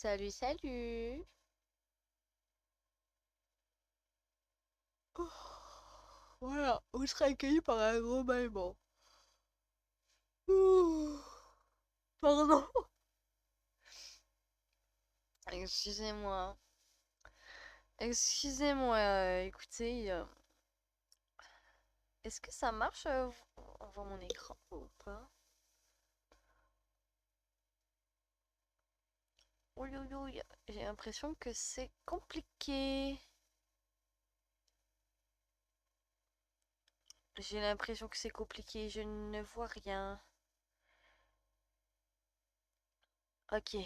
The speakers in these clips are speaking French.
Salut, salut. Oh, voilà, on sera accueilli par un gros bâillement. Ouh, pardon. Excusez-moi. Excusez-moi, écoutez, est-ce que ça marche voir mon écran ou pas? Ouïe, ouïe, ouïe, j'ai l'impression que c'est compliqué. J'ai l'impression que c'est compliqué, je ne vois rien. Ok.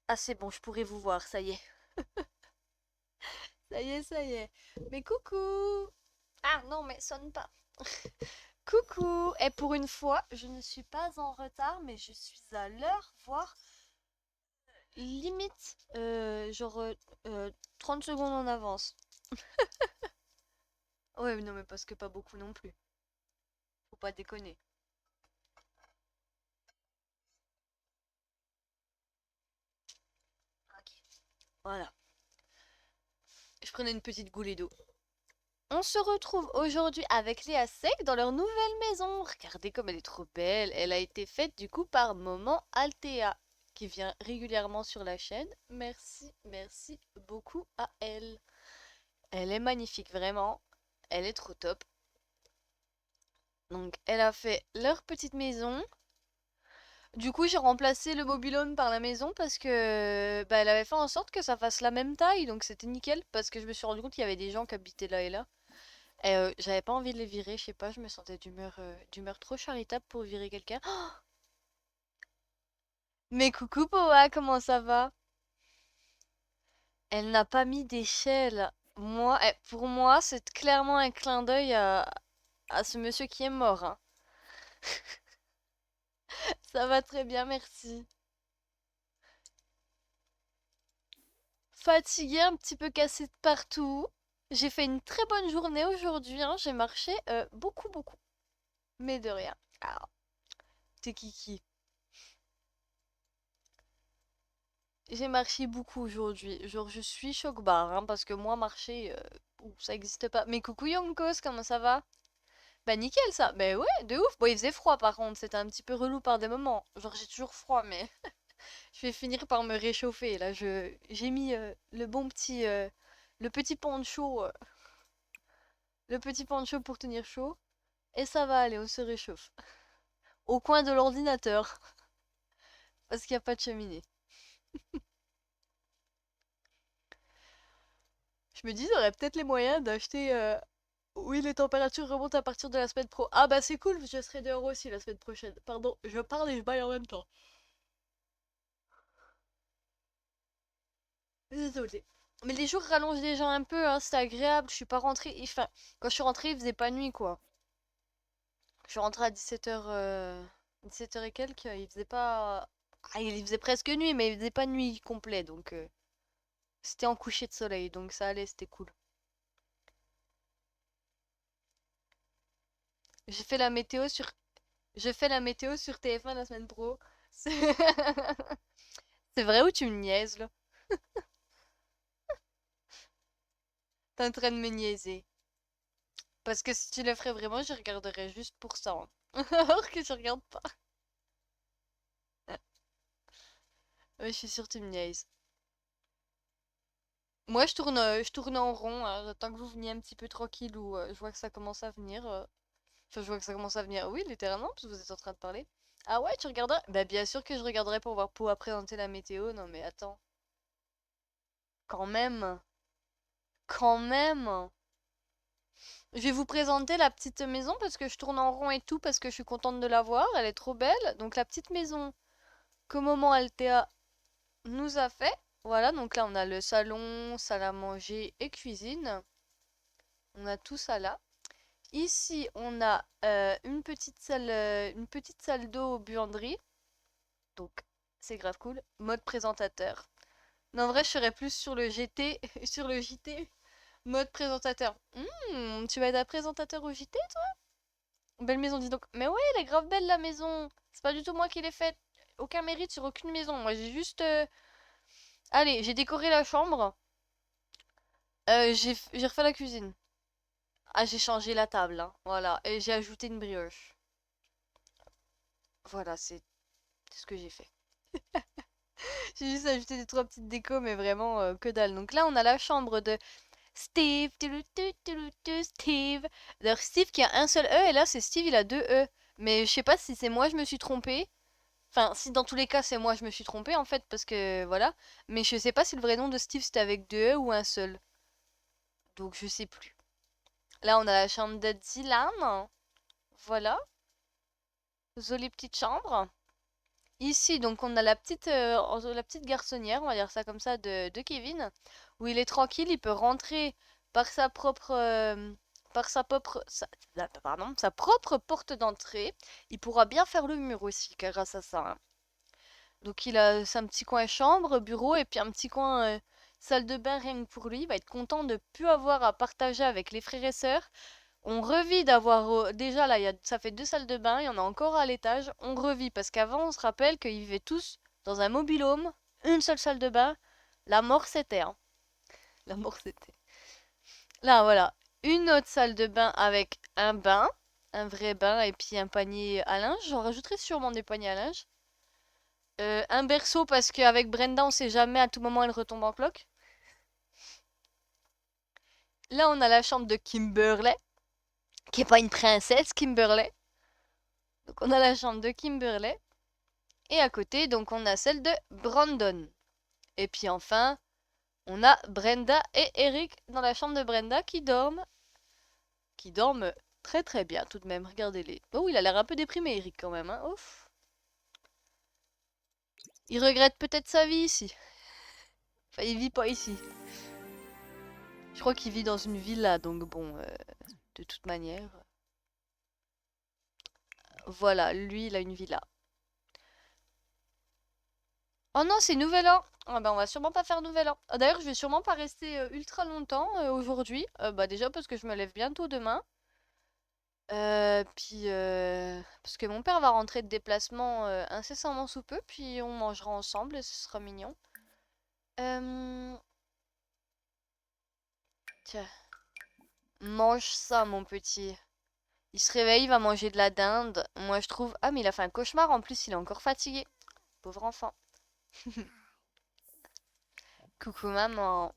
Ah, c'est bon, je pourrais vous voir, ça y est. Ça y est, ça y est. Mais coucou! Ah non, mais sonne pas. Coucou! Et pour une fois, je ne suis pas en retard, mais je suis à l'heure, voire limite, 30 secondes en avance. Ouais, non, mais parce que pas beaucoup non plus. Faut pas déconner. Ok. Voilà. Je prenais une petite goulée d'eau. On se retrouve aujourd'hui avec Léa Sec dans leur nouvelle maison. Regardez comme elle est trop belle. Elle a été faite du coup par Maman Altea, qui vient régulièrement sur la chaîne. Merci, merci beaucoup à elle. Elle est magnifique, vraiment. Elle est trop top. Donc, elle a fait leur petite maison. Du coup, j'ai remplacé le mobil-home par la maison parce que bah, elle avait fait en sorte que ça fasse la même taille. Donc, c'était nickel parce que je me suis rendu compte qu'il y avait des gens qui habitaient là et là. Et j'avais pas envie de les virer, je sais pas, je me sentais d'humeur trop charitable pour virer quelqu'un. Mais coucou Poa, comment ça va? Elle n'a pas mis d'échelle. Pour moi, c'est clairement un clin d'œil à ce monsieur qui est mort, hein. Ça va très bien, merci. Fatiguée, un petit peu cassée de partout. J'ai fait une très bonne journée aujourd'hui, hein. J'ai marché beaucoup, beaucoup. Mais de rien. Alors, t'es kiki. J'ai marché beaucoup aujourd'hui. Genre, je suis choc-barre, hein, parce que moi, marcher, ça existe pas. Mais coucou Yonkos, comment ça va? Bah nickel ça. Bah ouais, de ouf. Bon, il faisait froid par contre, c'était un petit peu relou par des moments. Genre, j'ai toujours froid, mais je vais finir par me réchauffer. Là, j'ai mis le petit poncho, le petit poncho pour tenir chaud. Et ça va aller, on se réchauffe. Au coin de l'ordinateur, parce qu'il n'y a pas de cheminée. Je me dis, j'aurais peut-être les moyens d'acheter. Oui, les températures remontent à partir de la semaine pro. Ah bah c'est cool, je serai dehors aussi la semaine prochaine. Pardon, je parle et je baille en même temps. Désolée. Mais les jours rallongent déjà un peu, hein, c'est agréable. Je suis pas rentrée. Enfin, quand je suis rentrée, il faisait pas nuit, quoi. Je suis rentrée à 17h, 17h et quelques. Il faisait pas. Ah, il faisait presque nuit, mais il faisait pas nuit complet, donc c'était en coucher de soleil, donc ça allait, c'était cool. J'ai fait la météo sur, j'ai fait la météo sur TF1 la semaine pro. C'est c'est vrai ou tu me niaises là? T'es en train de me niaiser. Parce que si tu le ferais vraiment, je regarderais juste pour ça, hein. Alors que je regarde pas. Ouais, je suis sûre que tu me niaises. Moi, je tourne en rond, hein. J'attends que vous veniez un petit peu tranquille ou je vois que ça commence à venir. Enfin, je vois que ça commence à venir. Oui, littéralement, parce que vous êtes en train de parler. Ah ouais, tu regarderais? Bah, bien sûr que je regarderai pour voir pour présenter la météo. Non, mais attends. Quand même. Quand même. Je vais vous présenter la petite maison parce que je tourne en rond et tout parce que je suis contente de la voir. Elle est trop belle. Donc, la petite maison que Maman Altea nous a fait. Voilà, donc là, on a le salon, salle à manger et cuisine. On a tout ça là. Ici, on a une petite salle d'eau buanderie. Donc, c'est grave cool. Mode présentateur. Non, en vrai, je serais plus sur le GT, sur le JT. Mode présentateur. Tu vas être un présentateur au JT, toi? Belle maison, dis donc. Mais ouais, elle est grave belle, la maison. C'est pas du tout moi qui l'ai faite. aucun mérite sur aucune maison. Moi, j'ai juste... Allez, j'ai décoré la chambre. J'ai refait la cuisine. Ah, j'ai changé la table, hein. Voilà. Et j'ai ajouté une brioche. Voilà, c'est ce que j'ai fait. J'ai juste ajouté des trois petites décos, mais vraiment que dalle. Donc là, on a la chambre de Steve. Steve. D'ailleurs, Steve qui a un seul E, et là, c'est Steve, il a deux E. Mais je sais pas si c'est moi, je me suis trompée. Enfin, si dans tous les cas, c'est moi, je me suis trompée, en fait, parce que voilà. Mais je sais pas si le vrai nom de Steve, c'était avec deux E ou un seul. Donc, je sais plus. Là, on a la chambre de Dylan. Voilà. Jolie petite chambre. Ici, donc, on a la petite garçonnière, on va dire ça comme ça, de Kevin, où il est tranquille, il peut rentrer par sa propre, pardon, sa propre porte d'entrée. Il pourra bien faire le mur aussi, grâce à ça, hein. Donc, il a un petit coin chambre, bureau, et puis un petit coin salle de bain rien que pour lui. Il va être content de plus avoir à partager avec les frères et sœurs. On revit d'avoir déjà là, ça fait deux salles de bain, il y en a encore à l'étage. On revit parce qu'avant, on se rappelle qu'ils vivaient tous dans un mobil-home, une seule salle de bain. La mort c'était, hein. La mort c'était. Là, voilà, une autre salle de bain avec un bain, un vrai bain et puis un panier à linge. J'en rajouterai sûrement des paniers à linge. Un berceau parce qu'avec Brenda, on sait jamais, à tout moment elle retombe en cloque. Là, on a la chambre de Kimberley, qui est pas une princesse, Kimberley. Donc on a la chambre de Kimberley. Et à côté, donc on a celle de Brandon. Et puis enfin, on a Brenda et Eric dans la chambre de Brenda qui dorment très très bien tout de même. Regardez-les. Oh, il a l'air un peu déprimé, Eric, quand même, hein. Ouf. Il regrette peut-être sa vie ici. Enfin, il vit pas ici. Je crois qu'il vit dans une villa, donc bon, de toute manière. Voilà, lui, il a une villa. Oh non, c'est Nouvel An! Ah bah on va sûrement pas faire Nouvel An. Ah, d'ailleurs, je vais sûrement pas rester ultra longtemps aujourd'hui. Bah déjà parce que je me lève bientôt demain. Parce que mon père va rentrer de déplacement incessamment sous peu, puis on mangera ensemble et ce sera mignon. Euh, Tiens, mange ça, mon petit. Il se réveille, il va manger de la dinde. Moi, je trouve... Ah, mais il a fait un cauchemar, en plus, il est encore fatigué. Pauvre enfant. Coucou, maman.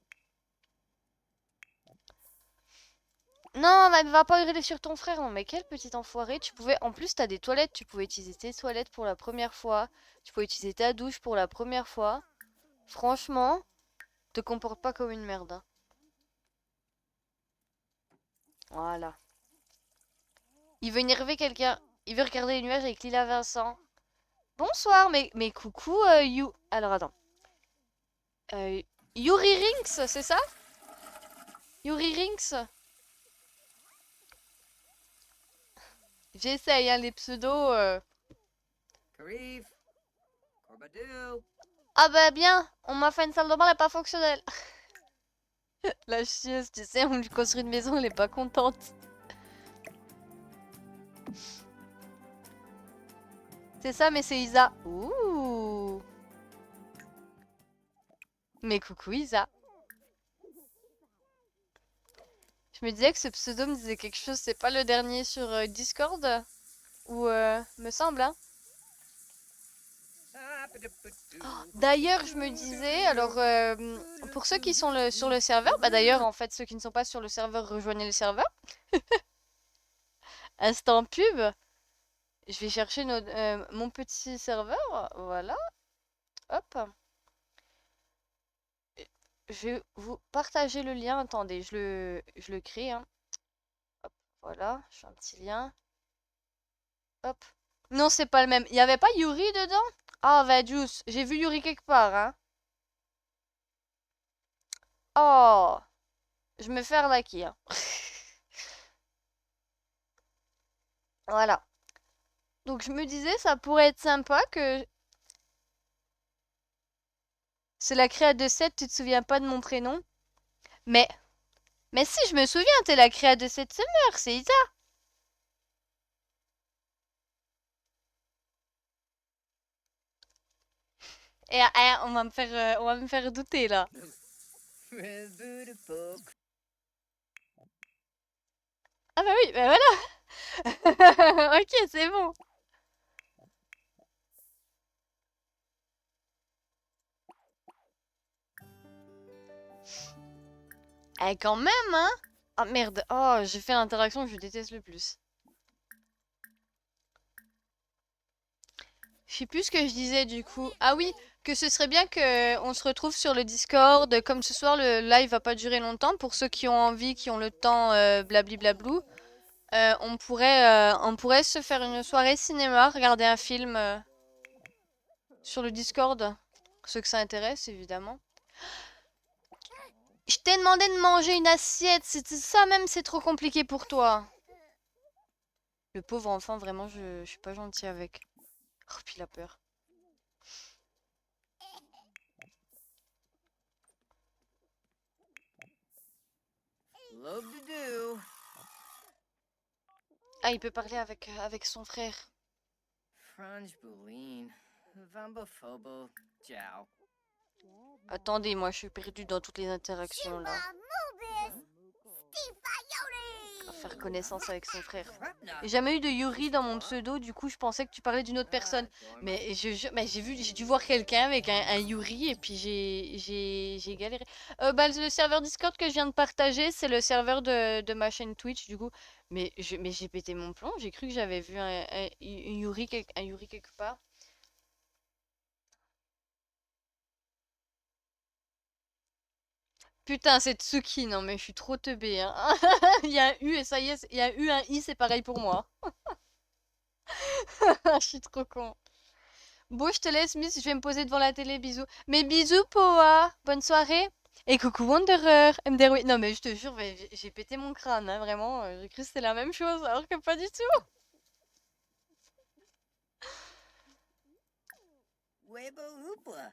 Non, va pas hurler sur ton frère. Non, mais quel petit enfoiré. Tu pouvais... En plus, t'as des toilettes. Tu pouvais utiliser tes toilettes pour la première fois. Tu pouvais utiliser ta douche pour la première fois. Franchement... Te comporte pas comme une merde, hein. Voilà. Il veut énerver quelqu'un. Il veut regarder les nuages avec Lila Vincent. Bonsoir, mais coucou, You. Alors attends. Euh, Yuri Rinks, c'est ça? Yuri Rinks? J'essaye, hein, les pseudos. Karif, Corbadoo. Ah bah bien, on m'a fait une salle de bain, elle est pas fonctionnelle. La chieuse, tu sais, on lui construit une maison, elle est pas contente. C'est ça, mais c'est Isa. Ouh. Mais coucou Isa. Je me disais que ce pseudo me disait quelque chose. C'est pas le dernier sur Discord? Ou me semble, hein. D'ailleurs, je me disais, alors pour ceux qui sont sur le serveur, bah d'ailleurs, en fait, ceux qui ne sont pas sur le serveur, rejoignez le serveur. Instant pub. Je vais chercher mon petit serveur. Voilà. Hop. Je vais vous partager le lien. Attendez, je le crée, hein. Hop, voilà, je fais un petit lien. Hop. Non, c'est pas le même. Il y avait pas Yuri dedans? Ah, Vadius. J'ai vu Yuri quelque part, hein. Oh, je me fais arnaquer, hein. Voilà. Donc je me disais, ça pourrait être sympa que... C'est la créa de 7, tu te souviens pas de mon prénom? Mais... Mais si, je me souviens, t'es la créa de cette summer, c'est Isa. on va me faire douter là. Ah bah oui, bah voilà. Ok, c'est bon. Eh, quand même, hein? Ah merde. Oh, j'ai fait l'interaction que je déteste le plus. Je sais plus ce que je disais du coup. Ah oui, que ce serait bien que on se retrouve sur le Discord. Comme ce soir, le live va pas durer longtemps. Pour ceux qui ont envie, qui ont le temps, blabli blablou. On pourrait se faire une soirée cinéma, regarder un film sur le Discord. Ceux que ça intéresse, évidemment. Je t'ai demandé de manger une assiette. C'était ça même, c'est trop compliqué pour toi. Le pauvre enfant, vraiment, je suis pas gentille avec. Oh, puis il a peur. Love to do. Ah, il peut parler avec son frère. Franj Boulin. Vambophobo. Ciao. Attendez, moi je suis perdue dans toutes les interactions là. On va faire connaissance avec son frère. J'ai jamais eu de Yuri dans mon pseudo, du coup je pensais que tu parlais d'une autre personne. Mais j'ai dû voir quelqu'un avec un Yuri et puis j'ai galéré. Bah, le serveur Discord que je viens de partager, c'est le serveur de ma chaîne Twitch du coup. Mais j'ai pété mon plomb, j'ai cru que j'avais vu un Yuri, un Yuri quelque part. Putain, c'est Tsuki, non mais je suis trop teubée, hein. Il y a un U et ça y est, il y a un U, un I, c'est pareil pour moi. Je suis trop con. Bon, je te laisse, Miss, je vais me poser devant la télé, bisous. Mais bisous, Poa, bonne soirée. Et coucou Wanderer, MDR, oui. Non mais je te jure, mais j'ai pété mon crâne, hein, vraiment. J'ai cru que c'était la même chose, alors que pas du tout. Webo hoopla.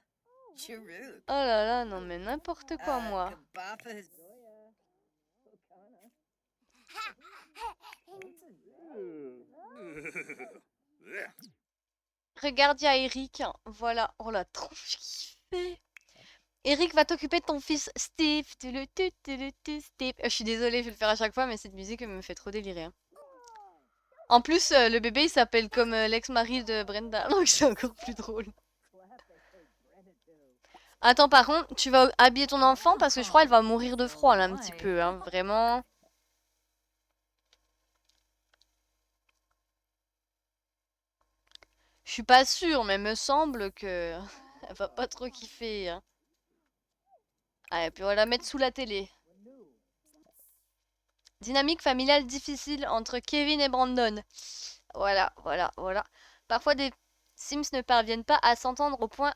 Chiruk. Oh là là, non mais n'importe quoi, moi. Kabapa has. Regarde, il y a Eric, hein. Voilà. Oh la tronche qu'il fait. Eric va t'occuper de ton fils Steve. Steve. Je suis désolée, je vais le faire à chaque fois, mais cette musique elle me fait trop délirer, hein. En plus, le bébé il s'appelle comme l'ex-mari de Brenda, donc c'est encore plus drôle. Attends, par contre, tu vas habiller ton enfant parce que je crois qu'elle va mourir de froid là un petit peu, hein, vraiment. Je suis pas sûre, mais me semble que elle va pas trop kiffer, hein. Allez, puis on va la mettre sous la télé. Dynamique familiale difficile entre Kevin et Brandon. Voilà, voilà, voilà. Parfois, des Sims ne parviennent pas à s'entendre au point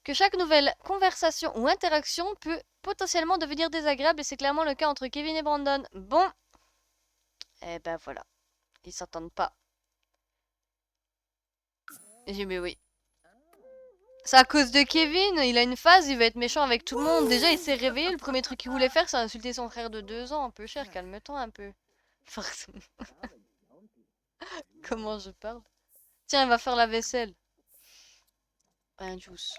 que chaque nouvelle conversation ou interaction peut potentiellement devenir désagréable et c'est clairement le cas entre Kevin et Brandon. Bon, eh ben voilà, ils s'entendent pas. J'ai mais oui. C'est à cause de Kevin, il a une phase, il va être méchant avec tout le monde. Déjà, il s'est réveillé, le premier truc qu'il voulait faire, c'est insulter son frère de 2 ans. Un peu cher, calme-toi un peu. Forcément. Comment je parle? Tiens, il va faire la vaisselle. Un juice.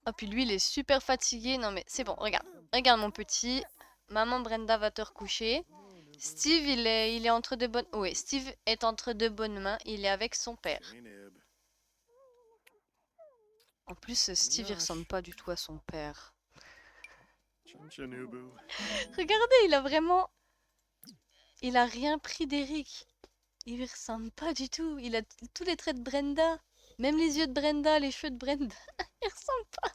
Oh, puis lui, il est super fatigué. Non, mais c'est bon, regarde. Regarde, mon petit. Maman Brenda va te recoucher. Steve, il est entre de bonnes... Oui, Steve est entre de bonnes mains. Il est avec son père. En plus, Steve, il ressemble pas du tout à son père. Regardez, il a vraiment... Il a rien pris d'Eric. Il lui ressemble pas du tout. Il a tous les traits de Brenda. Même les yeux de Brenda, les cheveux de Brenda. Il ressemble pas.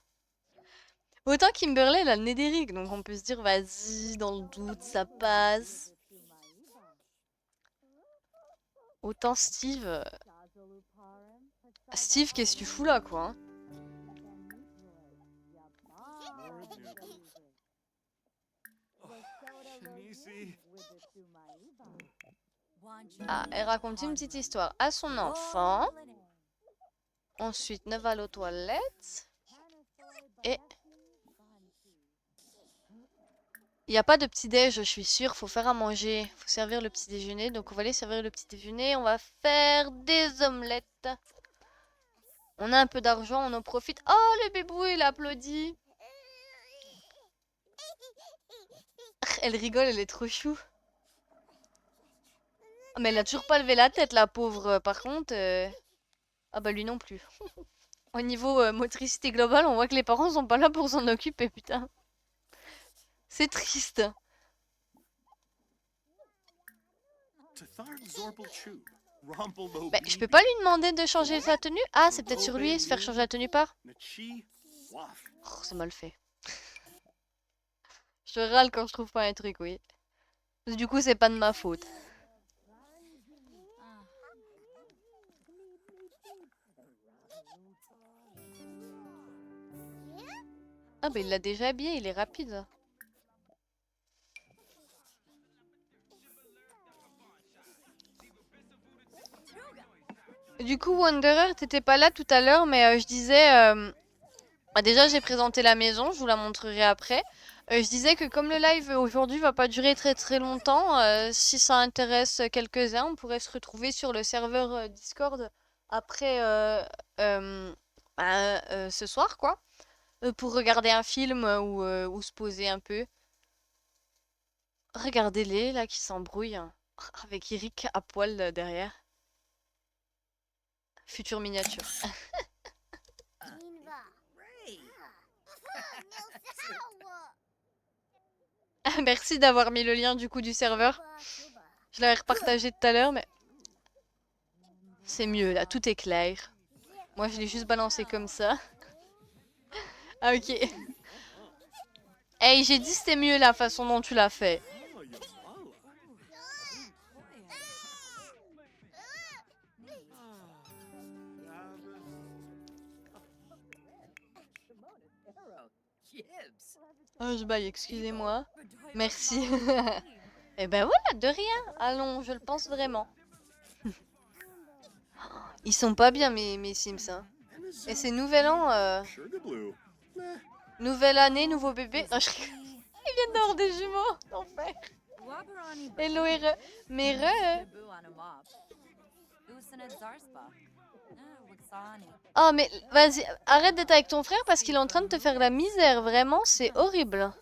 Autant Kimberly, elle a le nez d'Eric. Donc on peut se dire, vas-y, dans le doute, ça passe. Autant Steve... Steve, qu'est-ce que tu fous là, quoi, hein? Ah, elle raconte une petite histoire à son enfant. Ensuite, ne va aux toilettes. Et... Il n'y a pas de petit-déj, je suis sûre. Faut faire à manger. Faut servir le petit déjeuner. Donc, on va aller servir le petit déjeuner. On va faire des omelettes. On a un peu d'argent, on en profite. Oh, le bébou, il applaudit. Elle rigole, elle est trop chou. Oh, mais elle a toujours pas levé la tête, la pauvre. Par contre... Ah bah lui non plus. Au niveau motricité globale, on voit que les parents sont pas là pour s'en occuper, putain. C'est triste. Je peux pas lui demander de changer sa tenue? Ah, c'est peut-être sur lui, se faire changer la tenue par. Oh, c'est mal fait. Je râle quand je trouve pas un truc, oui. Du coup, c'est pas de ma faute. Ah bah il l'a déjà habillé, il est rapide. Du coup, Wanderer, t'étais pas là tout à l'heure, mais je disais... bah, déjà, j'ai présenté la maison, je vous la montrerai après. Je disais que comme le live aujourd'hui va pas durer très très longtemps, si ça intéresse quelques-uns, on pourrait se retrouver sur le serveur Discord après ce soir, quoi. Pour regarder un film ou se poser un peu. Regardez-les, là, qui s'embrouillent, hein, avec Eric à poil derrière. Future miniature. Ray. Merci d'avoir mis le lien du coup du serveur. Je l'avais repartagé tout à l'heure, mais c'est mieux là, tout est clair. Moi, je l'ai juste balancé comme ça. Ah, ok. Hey, j'ai dit c'était mieux la façon dont tu l'as fait. Oh, je baille, excusez-moi. Merci. Eh ben voilà, de rien. Allons, je le pense vraiment. Ils sont pas bien, mes Sims. Hein. Et c'est nouvel an. Nouvelle année, nouveau bébé. Non, je... Ils viennent d'avoir des jumeaux. L'enfer. Hello, Mais Oh, mais vas-y, arrête d'être avec ton frère parce qu'il est en train de te faire la misère. Vraiment, c'est horrible.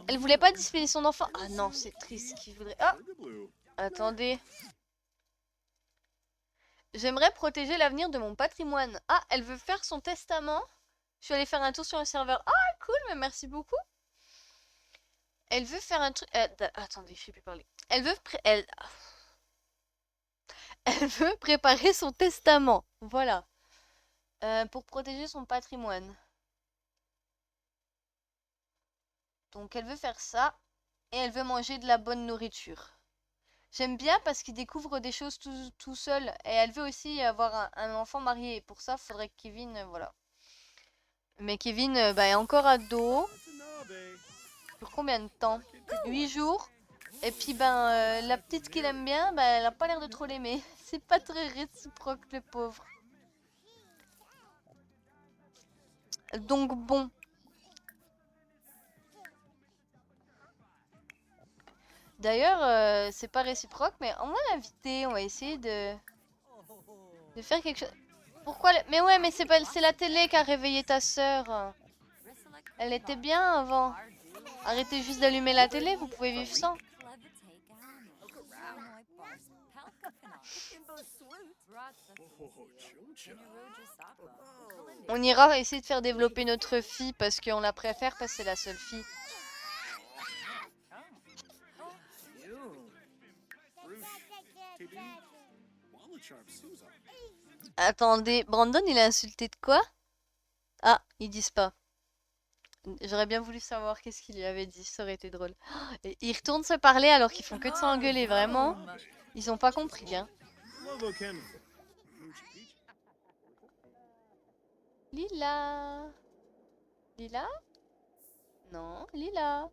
Elle voulait pas discipliner son enfant. Ah non, c'est triste qu'il voudrait... Ah, attendez. J'aimerais protéger l'avenir de mon patrimoine. Ah, elle veut faire son testament. Je suis allée faire un tour sur le serveur. Ah, cool, mais merci beaucoup. Elle veut faire un truc... attendez, je sais plus parler. Elle veut... Elle veut préparer son testament. Voilà. Pour protéger son patrimoine. Donc elle veut faire ça. Et elle veut manger de la bonne nourriture. J'aime bien parce qu'il découvre des choses tout seul. Et elle veut aussi avoir un enfant marié. Pour ça, il faudrait que Kevin... voilà. Mais Kevin est encore ado. Pour combien de temps? 8 jours. Et puis la petite qu'il aime bien, elle a pas l'air de trop l'aimer. C'est pas très réciproque, le pauvre. Donc bon. D'ailleurs, c'est pas réciproque, mais on va l'inviter. On va essayer de faire quelque chose. Pourquoi Mais ouais, mais c'est la télé qui a réveillé ta sœur. Elle était bien avant. Arrêtez juste d'allumer la télé, vous pouvez vivre sans. On ira essayer de faire développer notre fille parce qu'on la préfère parce que c'est la seule fille. Attendez, Brandon il a insulté de quoi? Ah, ils disent pas. J'aurais bien voulu savoir qu'est-ce qu'il lui avait dit, ça aurait été drôle. Et ils retournent se parler alors qu'ils font que de s'engueuler, vraiment. Ils ont pas compris, hein. Lila. Lila? Non, Lila.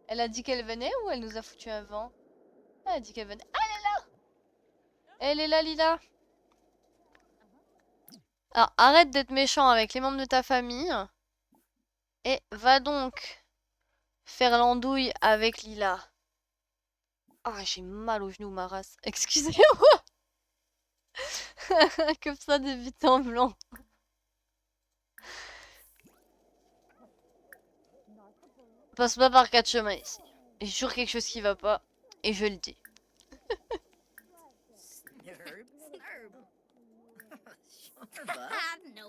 Elle a dit qu'elle venait ou elle nous a foutu un vent? Elle a dit qu'elle venait. Ah, elle est là! Elle est là, Lila. Alors, arrête d'être méchant avec les membres de ta famille. Et va donc faire l'andouille avec Lila. Ah, j'ai mal au genou, ma race. Excusez-moi. Comme ça, des buts en blanc. Passe pas par quatre chemins ici. J'ai toujours quelque chose qui va pas. Et je le dis. Snurb, snurb. Shorba.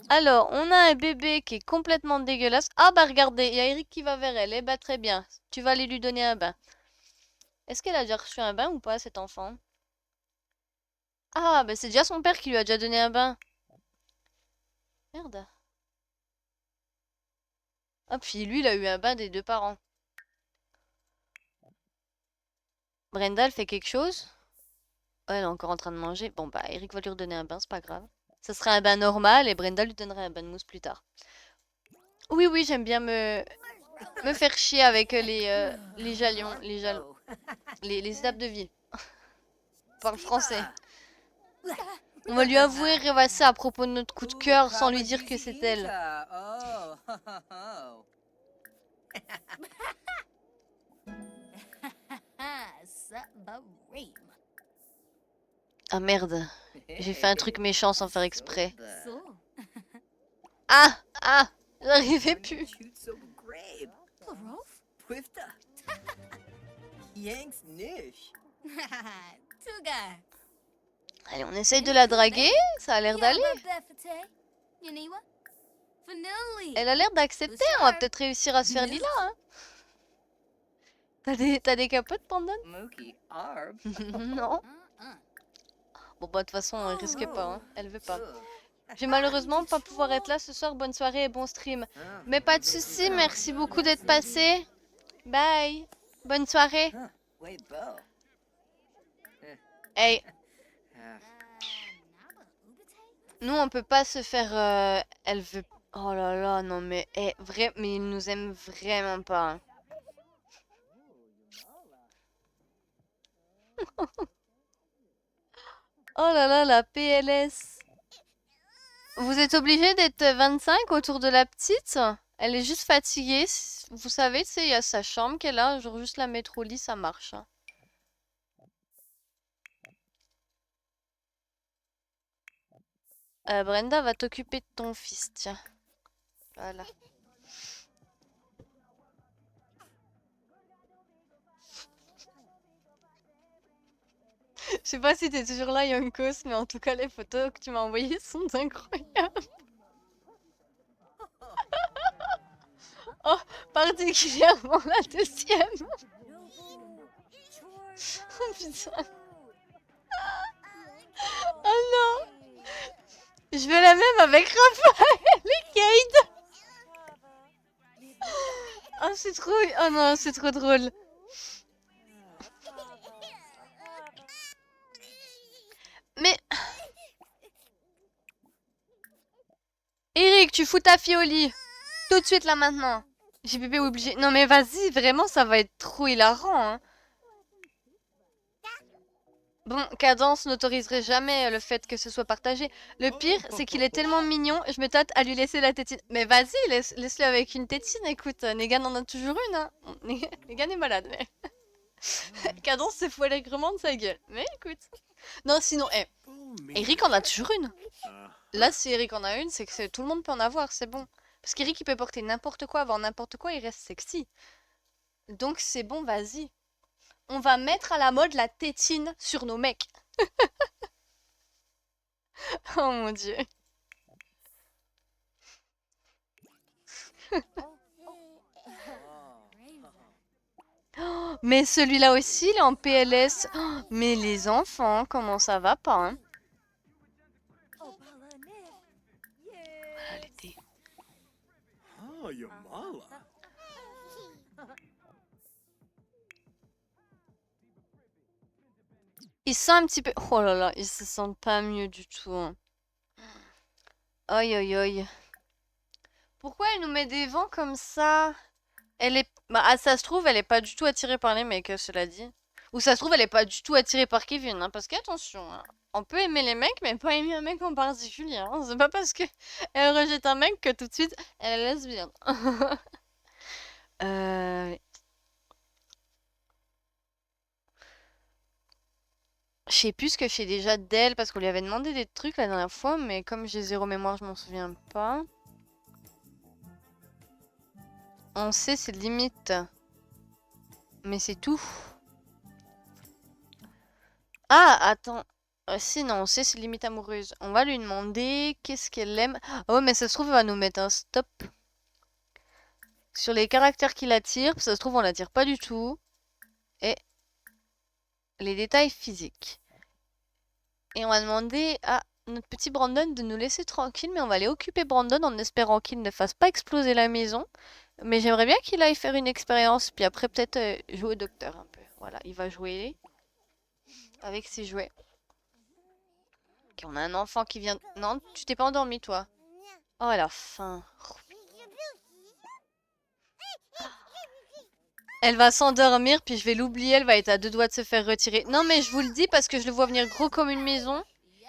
Alors, on a un bébé qui est complètement dégueulasse. Ah bah regardez, il y a Eric qui va vers elle. Eh bah très bien. Tu vas aller lui donner un bain. Est-ce qu'elle a déjà reçu un bain ou pas, cet enfant? Ah bah c'est déjà son père qui lui a déjà donné un bain. Merde. Ah puis lui, il a eu un bain des deux parents. Brenda, elle fait quelque chose? Ouais, elle est encore en train de manger. Bon bah Eric va lui redonner un bain, c'est pas grave. Ça sera un bain normal et Brenda lui donnera un bain de mousse plus tard. Oui, oui, j'aime bien me faire chier avec les jalons, Marbo. les étapes de vie. Parle français. Skiba. On va lui avouer rêvasser à propos de notre coup de Ooh, cœur sans lui Kaba dire que c'est elle. Ita. Oh, ho, ho, ho. Ah merde, j'ai fait un truc méchant sans faire exprès. Soba. Ah, ah, j'arrivais plus. Pwifta. Yanks nish. Allez, on essaye de la draguer, ça a l'air d'aller. Elle a l'air d'accepter, on va peut-être réussir à se faire lila, hein. T'as des capotes, Pandon? Mookie Arb. Non. Bon bah de toute façon, elle risque pas, hein. Elle veut pas. Ugh. Je vais malheureusement pas pouvoir être là ce soir. Bonne soirée et bon stream. Mais pas de soucis, merci beaucoup d'être passé. Bye. Bonne soirée. Huh. Way bo. Hey, Ah. nous on peut pas se faire. Elle veut. Oh là là, non mais, vrai, mais il nous aime vraiment pas, hein. Oh là là, la PLS. Vous êtes obligé d'être 25 autour de la petite? Elle est juste fatiguée. Vous savez, tu sais, il y a sa chambre qu'elle a. Genre juste la mettre au lit, ça marche, hein. Brenda va t'occuper de ton fils, tiens. Voilà. Je sais pas si t'es toujours là, Yonkos, mais en tout cas, les photos que tu m'as envoyées sont incroyables. Oh, particulièrement la deuxième. Oh putain. Oh non. Je veux la même avec Raphaël et Kate. Oh, c'est trop... Oh non, c'est trop drôle. Mais... Eric, tu fous ta fille au lit. Tout de suite, là, maintenant. J'ai bébé obligé. Non, mais vas-y, vraiment, ça va être trop hilarant, hein. Bon, Cadence n'autoriserait jamais le fait que ce soit partagé. Le pire, c'est qu'il est tellement mignon, je me tâte à lui laisser la tétine. Mais vas-y, laisse-le avec une tétine, écoute. Negan en a toujours une, hein. Negan est malade, mais... Cadence se fout allègrement de sa gueule. Mais écoute. Non, sinon, Eric en a toujours une. Là, si Eric en a une, c'est que tout le monde peut en avoir, c'est bon. Parce qu'Eric, il peut porter n'importe quoi, avoir n'importe quoi, il reste sexy. Donc c'est bon, vas-y. On va mettre à la mode la tétine sur nos mecs. Oh mon dieu. Oh, mais celui-là aussi, il est en PLS. Oh, mais les enfants, comment ça va pas, hein? Voilà l'été. Oh, Yamala. Ils sont un petit peu... Oh là là, ils se sentent pas mieux du tout, hein. Aïe aïe aïe. Pourquoi elle nous met des vents comme ça? Elle est... Bah, ah, ça se trouve, elle est pas du tout attirée par les mecs, cela dit. Ou ça se trouve, elle est pas du tout attirée par Kevin, hein, parce qu'attention, hein, on peut aimer les mecs, mais pas aimer un mec en particulier, hein. C'est pas parce que elle rejette un mec que tout de suite, elle est lesbienne. Euh... Je sais plus ce que je sais déjà d'elle parce qu'on lui avait demandé des trucs la dernière fois, mais comme j'ai zéro mémoire, je m'en souviens pas. On sait ses limites, mais c'est tout. Ah, attends. Si, non, on sait ses limites amoureuses. On va lui demander qu'est-ce qu'elle aime. Oh, mais ça se trouve, elle va nous mettre un stop sur les caractères qui l'attirent. Ça se trouve, on l'attire pas du tout. Et les détails physiques. Et on va demander à notre petit Brandon de nous laisser tranquille, mais on va aller occuper Brandon en espérant qu'il ne fasse pas exploser la maison. Mais j'aimerais bien qu'il aille faire une expérience, puis après peut-être jouer au docteur un peu. Voilà, il va jouer avec ses jouets. Ok, on a un enfant qui vient... Non, tu t'es pas endormi, toi. Oh, elle a faim. Elle va s'endormir, puis je vais l'oublier, elle va être à deux doigts de se faire retirer. Non, mais je vous le dis parce que je le vois venir gros comme une maison.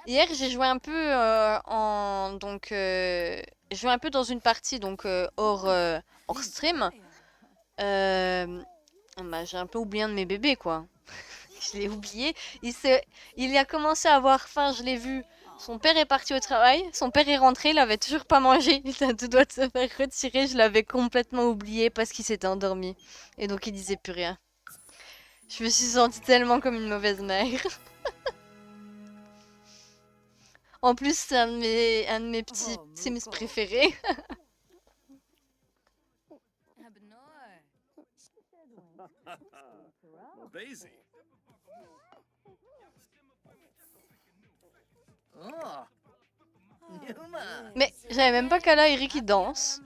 Hier, j'ai joué un peu j'ai joué un peu dans une partie, donc hors stream. Bah, j'ai un peu oublié un de mes bébés, quoi. Je l'ai oublié. Il a commencé à avoir faim, je l'ai vu. Son père est parti au travail, son père est rentré, il avait toujours pas mangé, il était à deux doigts de se faire retirer, je l'avais complètement oublié parce qu'il s'était endormi. Et donc il disait plus rien. Je me suis sentie tellement comme une mauvaise mère. En plus, c'est un de mes petits Sims préférés. Well, Daisy. Oh. Numa. Mais j'avais même pas qu'à là, Eric il danse.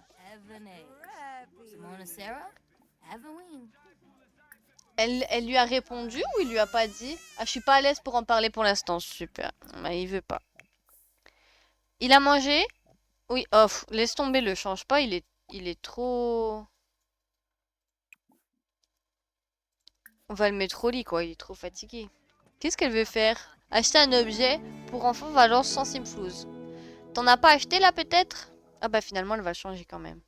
Elle lui a répondu ou il lui a pas dit? Ah, je suis pas à l'aise pour en parler pour l'instant. Super. Bah, il veut pas. Il a mangé? Oui, off. Laisse tomber, le change pas. Il est trop... On va le mettre au lit, quoi. Il est trop fatigué. Qu'est-ce qu'elle veut faire? Acheter un objet pour enfants valant 100 simflouz. T'en as pas acheté, là, peut-être? Ah bah, finalement, elle va changer quand même.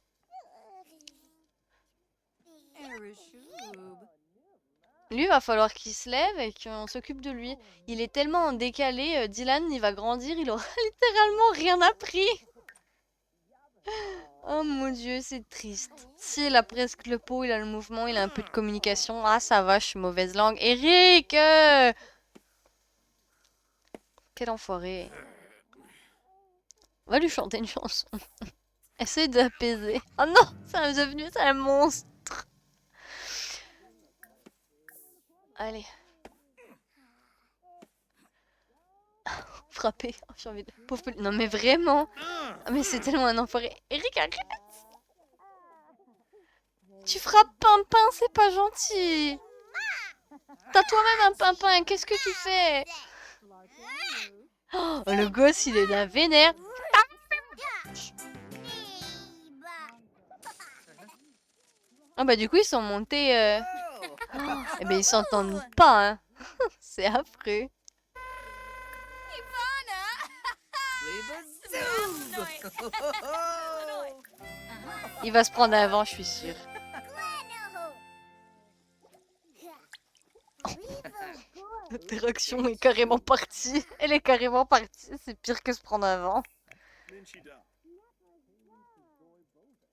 Lui, va falloir qu'il se lève et qu'on s'occupe de lui. Il est tellement en décalé. Dylan, il va grandir. Il aura littéralement rien appris. Oh mon dieu, c'est triste. Si, il a presque le pot, il a le mouvement, il a un peu de communication. Ah, ça va, je suis mauvaise langue. Eric Quel enfoiré. Va lui chanter une chanson. Essaye d'apaiser. Oh non, c'est devenu un monstre. Allez. Frapper. Oh, j'ai envie de... Pauvre petit- Non mais vraiment. Ah, mais c'est tellement un enfoiré. Eric, arrête. Tu frappes Pimpin, c'est pas gentil. T'as toi-même un Pimpin, qu'est-ce que tu fais? Oh, le gosse, il est d'un vénère. Ah bah du coup, ils sont montés... Oh. Eh ben, ils s'entendent pas, hein. C'est affreux. Il va se prendre un vent, je suis sûre. L'interaction est carrément partie. Elle est carrément partie. C'est pire que se prendre un vent. Minchida.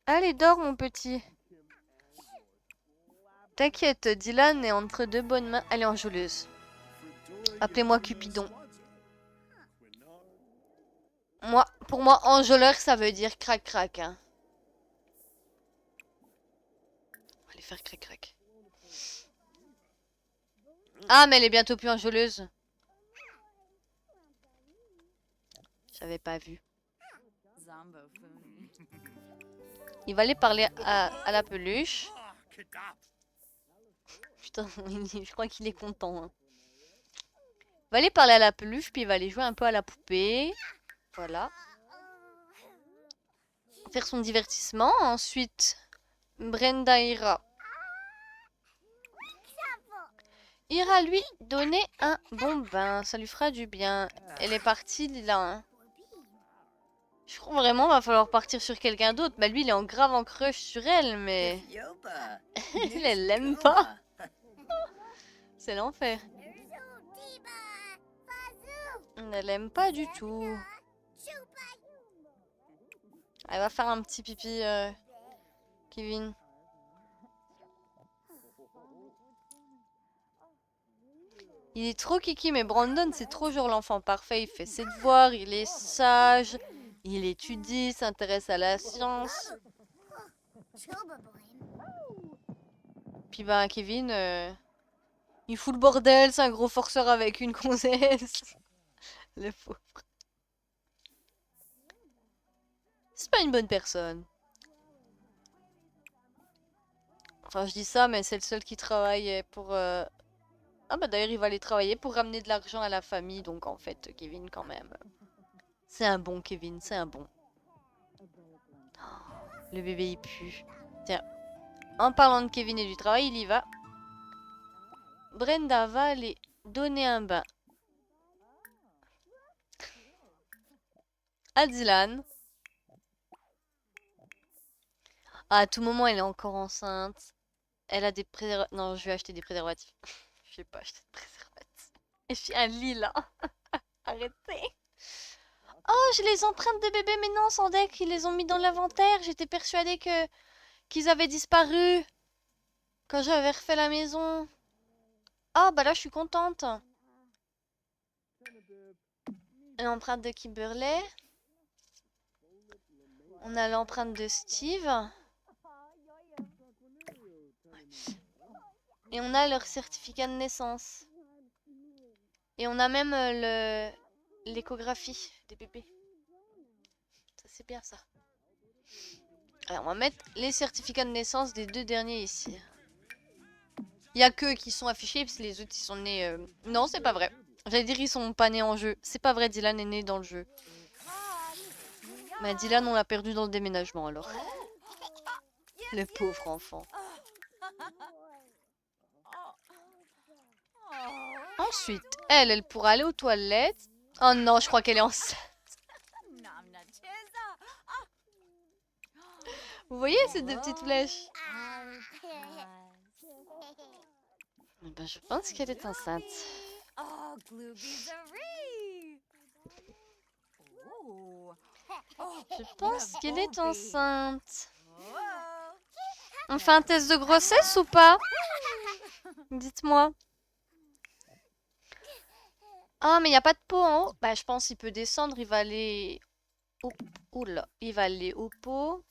Allez, dors, mon petit. T'inquiète, Dylan est entre deux bonnes mains. Elle est enjôleuse. Appelez-moi Cupidon. Pour moi, enjôleur, ça veut dire crac-crac. Hein. On va aller faire crac-crac. Ah, mais elle est bientôt plus enjôleuse. J'avais pas vu. Il va aller parler à la peluche. Putain, je crois qu'il est content. Hein. Il va aller parler à la peluche, puis il va aller jouer un peu à la poupée. Voilà. Faire son divertissement. Ensuite, Brenda ira lui donner un bon bain. Ça lui fera du bien. Elle est partie là. Hein. Je crois vraiment va falloir partir sur quelqu'un d'autre. Bah lui, il est en grave en crush sur elle, mais... Yoba. elle l'aime pas. C'est l'enfer. Elle aime pas du tout. Elle va faire un petit pipi, Kevin. Il est trop kiki, mais Brandon, c'est trop genre l'enfant parfait. Il fait ses devoirs, il est sage, il étudie, il s'intéresse à la science. Puis ben, Kevin, il fout le bordel, c'est un gros forceur avec une gonzesse. Le pauvre. C'est pas une bonne personne. Enfin, je dis ça, mais c'est le seul qui travaille pour... Ah bah d'ailleurs, il va aller travailler pour ramener de l'argent à la famille. Donc en fait, Kevin, quand même. C'est un bon Kevin, c'est un bon. Le bébé, il pue. Tiens, en parlant de Kevin et du travail, il y va. Brenda va aller donner un bain à Dylan. À tout moment, elle est encore enceinte. Elle a des préservatifs. Non, je vais acheter des préservatifs. Je vais pas acheter de préservatifs. Et je suis un lilas. Arrêtez. Oh, j'ai les empreintes de bébé, mais non, sans deck, ils les ont mis dans l'inventaire. J'étais persuadée qu'ils avaient disparu quand j'avais refait la maison. Ah, bah là, je suis contente. L'empreinte de Kimberley. On a l'empreinte de Steve. Et on a leur certificat de naissance. Et on a même l'échographie des bébés. Ça, c'est bien, ça. Alors, on va mettre les certificats de naissance des deux derniers ici. Il y a qu'eux qui sont affichés, parce que les autres, ils sont nés... Non, c'est pas vrai. J'allais dire, ils sont pas nés en jeu. C'est pas vrai, Dylan est né dans le jeu. Mais Dylan, on l'a perdu dans le déménagement, alors. Le pauvre enfant. Ensuite, elle pourra aller aux toilettes. Oh non, je crois qu'elle est enceinte. Vous voyez ces deux petites flèches? Ben, je pense qu'elle est enceinte. Je pense qu'elle est enceinte. On fait un test de grossesse ou pas? Dites-moi. Ah, mais il n'y a pas de pot en haut. Bah, je pense qu'il peut descendre. Il va aller... Oula. Il va aller au pot.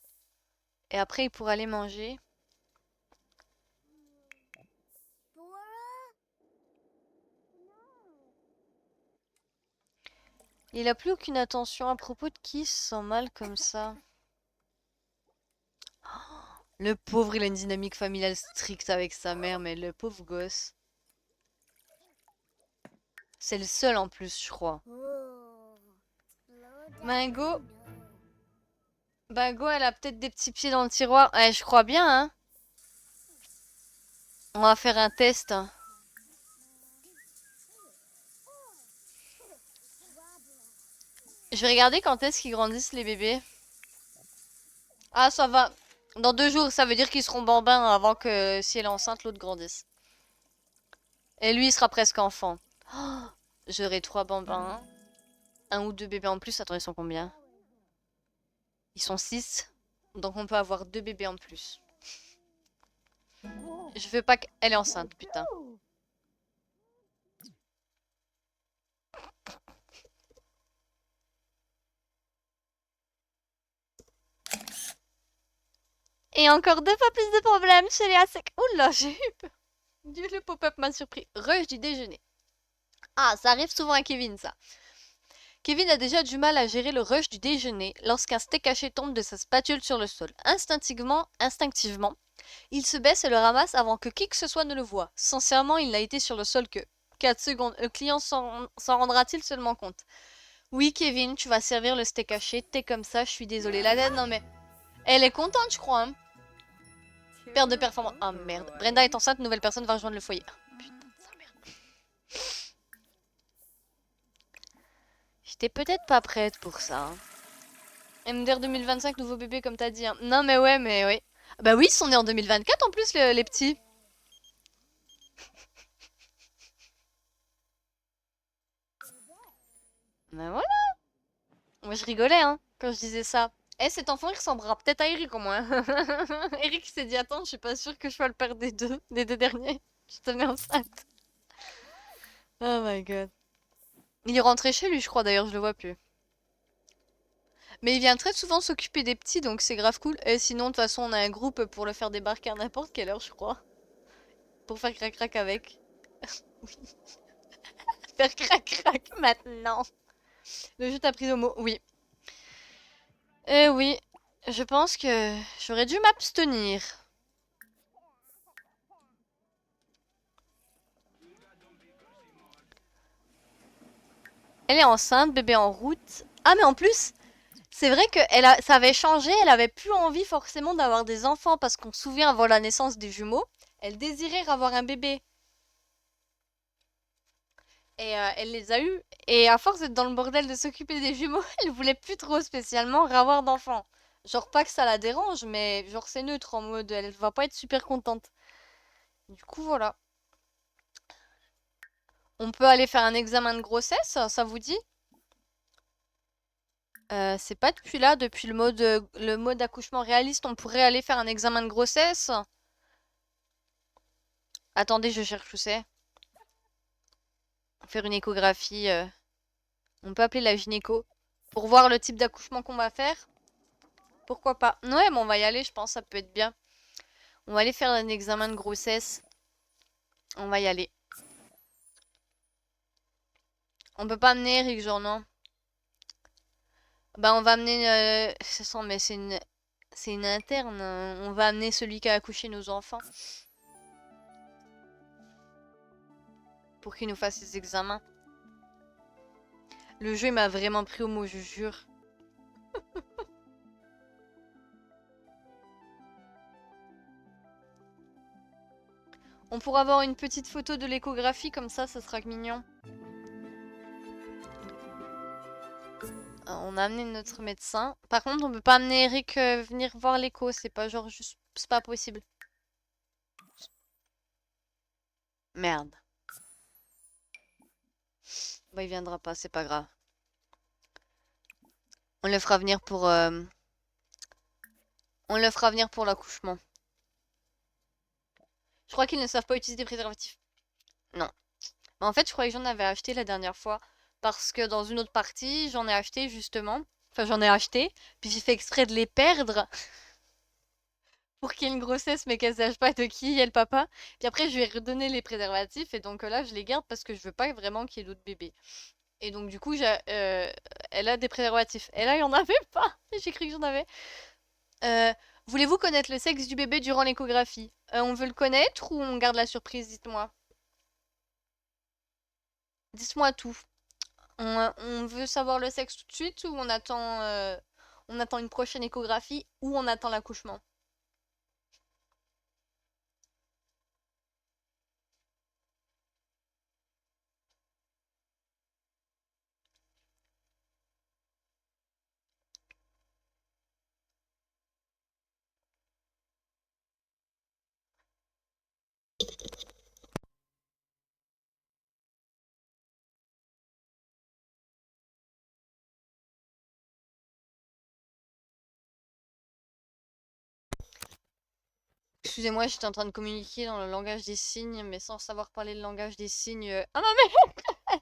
Et après, il pourra aller manger. Il a plus aucune attention à propos de qui se sent mal comme ça. Le pauvre, il a une dynamique familiale stricte avec sa mère, mais le pauvre gosse. C'est le seul en plus, je crois. Bingo. Bingo, elle a peut-être des petits pieds dans le tiroir. Eh, je crois bien, hein. On va faire un test. Je vais regarder quand est-ce qu'ils grandissent les bébés. Ah, ça va. Dans 2 jours, ça veut dire qu'ils seront bambins avant que si elle est enceinte, l'autre grandisse. Et lui, il sera presque enfant. Oh, j'aurai 3 bambins. 1 ou 2 bébés en plus. Attends, ils sont combien? Ils sont 6. Donc on peut avoir 2 bébés en plus. Je veux pas qu'elle est enceinte, putain. Et encore 2 fois plus de problèmes chez les ASEC. Oula, j'ai eu peur. Dieu, le pop-up m'a surpris. Rush du déjeuner. Ah, ça arrive souvent à Kevin, ça. Kevin a déjà du mal à gérer le rush du déjeuner lorsqu'un steak haché tombe de sa spatule sur le sol. Instinctivement, il se baisse et le ramasse avant que qui que ce soit ne le voie. Sincèrement, il n'a été sur le sol que 4 secondes. Le client s'en rendra-t-il seulement compte? Oui, Kevin, tu vas servir le steak haché. T'es comme ça, je suis désolée. La dette, non mais... Elle est contente, je crois. Hein. Perte de performance. Ah merde. Brenda est enceinte, nouvelle personne va rejoindre le foyer. Putain de sa merde. J'étais peut-être pas prête pour ça. Hein. MDR 2025, nouveau bébé comme t'as dit. Hein. Non mais ouais, mais oui. Bah oui, ils sont nés en 2024 en plus, les petits. Ben voilà. Moi, je rigolais, hein, quand je disais ça. Eh, cet enfant, il ressemblera peut-être à Eric, au moins. Eric s'est dit, attends, je suis pas sûre que je sois le père des deux derniers. Je te mets enceinte. Oh my god. Il est rentré chez lui, je crois, d'ailleurs, je le vois plus. Mais il vient très souvent s'occuper des petits, donc c'est grave cool. Et sinon, de toute façon, on a un groupe pour le faire débarquer à n'importe quelle heure, je crois. Pour faire crac-crac avec. Faire crac-crac maintenant. Le jeu t'a pris au mot, oui. Eh oui, je pense que j'aurais dû m'abstenir. Elle est enceinte, bébé en route. Ah, mais en plus, c'est vrai que ça avait changé. Elle avait plus envie forcément d'avoir des enfants parce qu'on se souvient avant la naissance des jumeaux, elle désirait avoir un bébé. Et elle les a eus. Et à force d'être dans le bordel de s'occuper des jumeaux, elle voulait plus trop spécialement avoir d'enfants. Genre pas que ça la dérange, mais genre c'est neutre en mode elle va pas être super contente. Du coup voilà. On peut aller faire un examen de grossesse, ça vous dit? C'est pas depuis là, depuis le mode accouchement réaliste, on pourrait aller faire un examen de grossesse. Attendez, je cherche où c'est. Faire une échographie. On peut appeler la gynéco pour voir le type d'accouchement qu'on va faire. Pourquoi pas? Ouais, mais on va y aller, je pense, ça peut être bien. On va aller faire un examen de grossesse. On va y aller. On peut pas amener Eric, genre, non? Bah, on va amener... mais c'est une interne. On va amener celui qui a accouché nos enfants. Pour qu'il nous fasse les examens. Le jeu, il m'a vraiment pris au mot, je jure. On pourra avoir une petite photo de l'échographie, comme ça sera mignon. On a amené notre médecin. Par contre, on peut pas amener Eric venir voir l'écho. C'est pas genre juste... C'est pas possible. Merde. Bah, il viendra pas, c'est pas grave. On le fera venir pour... On le fera venir pour l'accouchement. Je crois qu'ils ne savent pas utiliser des préservatifs. Non. Mais en fait, je croyais que j'en avais acheté la dernière fois. Parce que dans une autre partie, j'en ai acheté justement. Enfin, j'en ai acheté. Puis j'ai fait exprès de les perdre. Pour qu'il y ait une grossesse, mais qu'elle sache pas de qui est le papa. Puis après, je lui ai redonné les préservatifs. Et donc là, je les garde parce que je veux pas vraiment qu'il y ait d'autres bébés. Et donc, du coup, elle a des préservatifs. Et là, il y en avait pas. J'ai cru que j'en avais. Euh, Voulez-vous connaître le sexe du bébé durant l'échographie? On veut le connaître ou on garde la surprise? Dites-moi. Dites-moi tout. On veut savoir le sexe tout de suite ou on attend une prochaine échographie ou on attend l'accouchement? Excusez-moi, j'étais en train de communiquer dans le langage des signes, mais sans savoir parler le langage des signes. Ah non, mais...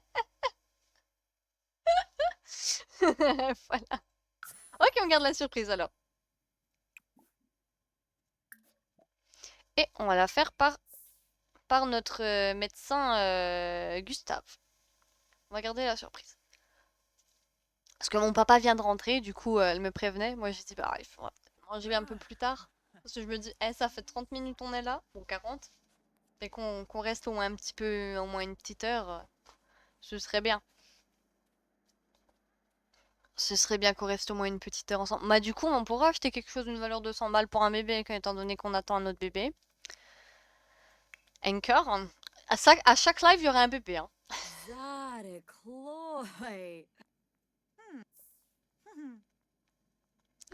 Voilà. Ok, on garde la surprise alors. Et on va la faire par notre médecin Gustave. On va garder la surprise. Parce que mon papa vient de rentrer, du coup, elle me prévenait. Moi, j'ai dit, bah, il faudra peut-être manger un peu plus tard. Parce que je me dis, eh, ça fait 30 minutes on est là, ou 40. Et qu'on reste au moins un petit peu, au moins une petite heure, ce serait bien. Ce serait bien qu'on reste au moins une petite heure ensemble. Bah, du coup, on pourra acheter quelque chose d'une valeur de 100 balles pour un bébé, étant donné qu'on attend un autre bébé. Encore. À chaque live, il y aura un bébé, hein. Zare Chloe.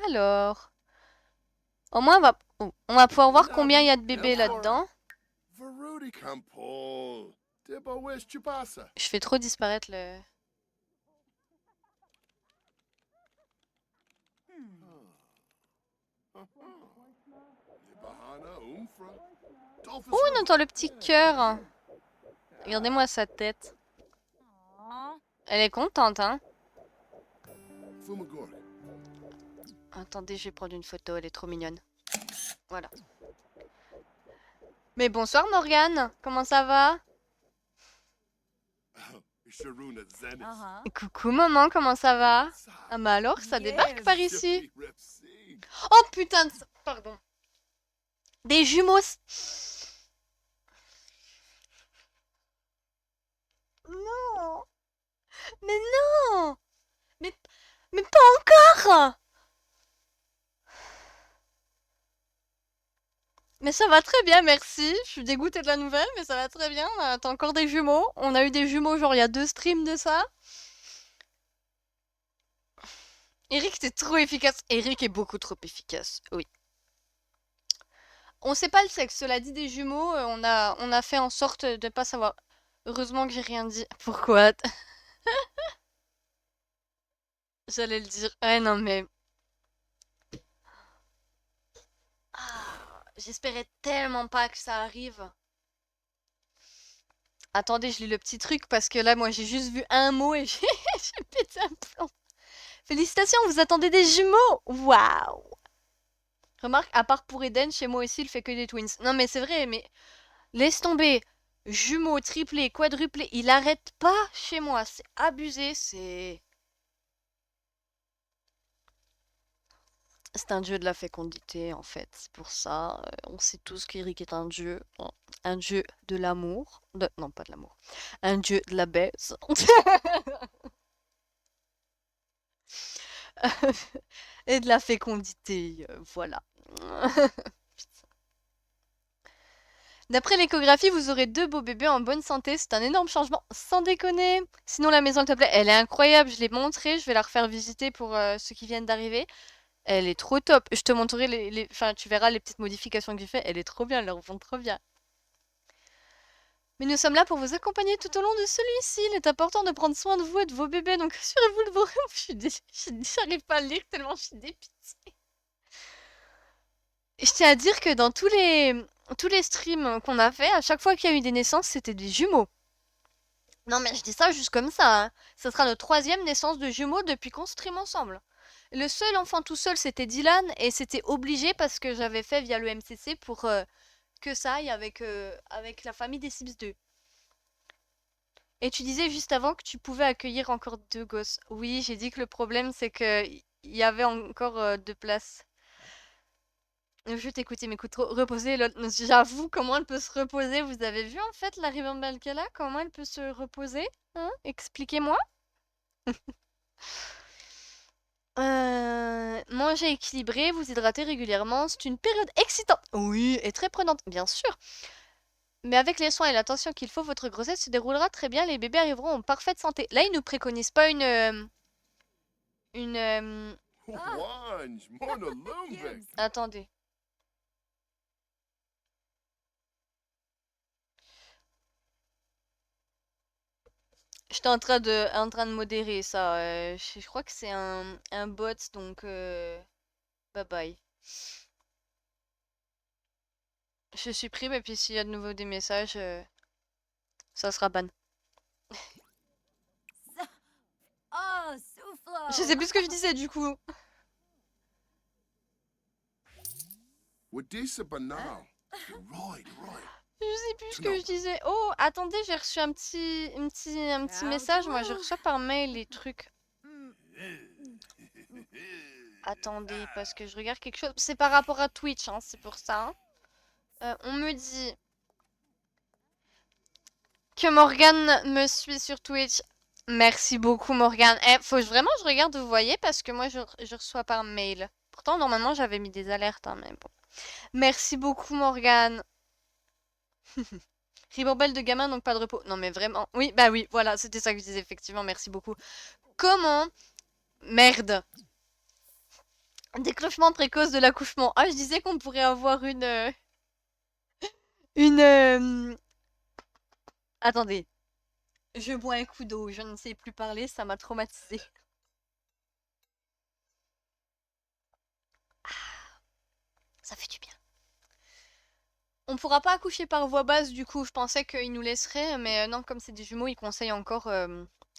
Alors, au moins, on va pouvoir voir Madame, combien il y a de bébés Belfort. là-dedans. Verudy Campol. Debo West Chupasa. Je fais trop disparaître le... Oh, on entend le petit cœur. Regardez-moi sa tête. Aw. Elle est contente, hein. Fumagorg. Attendez, je vais prendre une photo, elle est trop mignonne. Voilà. Mais bonsoir Morgane, comment ça va? Sharuna Zenith. Uh-huh. Coucou maman, comment ça va? Ah bah alors, ça débarque Yes. par ici. Shippy Repsi. Oh putain de... Pardon. Des jumeaux. Non. Mais non. Mais, mais pas encore. Mais ça va très bien, merci. Je suis dégoûtée de la nouvelle, mais ça va très bien. T'as encore des jumeaux. On a eu des jumeaux, genre il y a 2 streams de ça. Eric, t'es trop efficace. Eric est beaucoup trop efficace, oui. On sait pas le sexe, cela dit des jumeaux, on a fait en sorte de pas savoir. Heureusement que j'ai rien dit. Pourquoi? J'allais le dire. Ouais, non, mais... Ah, j'espérais tellement pas que ça arrive. Attendez, je lis le petit truc parce que là, moi, j'ai juste vu un mot et j'ai pété un plomb. Félicitations, vous attendez des jumeaux! Waouh! Remarque, à part pour Eden, chez moi aussi, il fait que des twins. Non, mais c'est vrai, mais laisse tomber. Jumeaux, triplés, quadruplés, il arrête pas chez moi. C'est abusé, c'est... C'est un dieu de la fécondité, en fait. C'est pour ça. On sait tous qu'Eric est un dieu. Hein. Un dieu de l'amour. Non, pas de l'amour. Un dieu de la baisse. Et de la fécondité. Voilà. D'après l'échographie, vous aurez 2 beaux bébés en bonne santé. C'est un énorme changement, sans déconner. Sinon, la maison, elle te plaît, elle est incroyable. Je l'ai montrée. Je vais la refaire visiter pour ceux qui viennent d'arriver. Elle est trop top. Je te montrerai Enfin, tu verras les petites modifications que j'ai fait. Elle est trop bien. Elle leur vont trop bien. Mais nous sommes là pour vous accompagner tout au long de celui-ci. Il est important de prendre soin de vous et de vos bébés. Donc, assurez-vous de vos... J'arrive pas à le lire tellement je suis dépitée. Je tiens à dire que dans tous les streams qu'on a fait, à chaque fois qu'il y a eu des naissances, c'était des jumeaux. Non, mais je dis ça juste comme ça. Hein. Ça sera notre 3e naissance de jumeaux depuis qu'on stream ensemble. Le seul enfant tout seul, c'était Dylan, et c'était obligé parce que j'avais fait via le MCC pour que ça aille avec la famille des Sims 2. Et tu disais juste avant que tu pouvais accueillir encore 2 gosses. Oui, j'ai dit que le problème, c'est que il y avait encore 2 places. Je t'écoute, il m'écoute trop. Reposer, j'avoue, comment elle peut se reposer? Vous avez vu en fait la ribambelle qu'elle a? Comment elle peut se reposer? Hein? Expliquez-moi. Manger équilibré, vous hydrater régulièrement, c'est une période excitante. Oui, et très prenante, bien sûr. Mais avec les soins et l'attention qu'il faut, votre grossesse se déroulera très bien. Les bébés arriveront en parfaite santé. Là, ils nous préconisent pas une. Wanj, Mona Lumbek. Gibbs. Attendez. J'étais en train de modérer ça. Je crois que c'est un bot, donc bye bye. Je supprime et puis s'il y a de nouveau des messages, ça sera ban. Oh, Soufflo. Je sais plus ce que je disais du coup. Wadisa Banal. Roy. Je sais plus ce que je disais. Oh, attendez, j'ai reçu un petit message. Moi, je reçois par mail les trucs. Attendez, parce que je regarde quelque chose. C'est par rapport à Twitch, hein, c'est pour ça. On me dit que Morgane me suit sur Twitch. Merci beaucoup, Morgane. Faut vraiment que je regarde, vous voyez, parce que moi, je reçois par mail. Pourtant, normalement, j'avais mis des alertes, hein, mais bon. Merci beaucoup, Morgane. Ribambelle de gamin, donc pas de repos. Non, mais vraiment. Oui, bah oui, voilà, c'était ça que je disais, effectivement. Merci beaucoup. Comment? Merde. Déclenchement précoce de l'accouchement. Ah, je disais qu'on pourrait avoir une. Attendez. Je bois un coup d'eau. Je ne sais plus parler, ça m'a traumatisé. Ah, ça fait du bien. On pourra pas accoucher par voie basse, du coup, je pensais qu'ils nous laisseraient, mais non, comme c'est des jumeaux, ils conseillent encore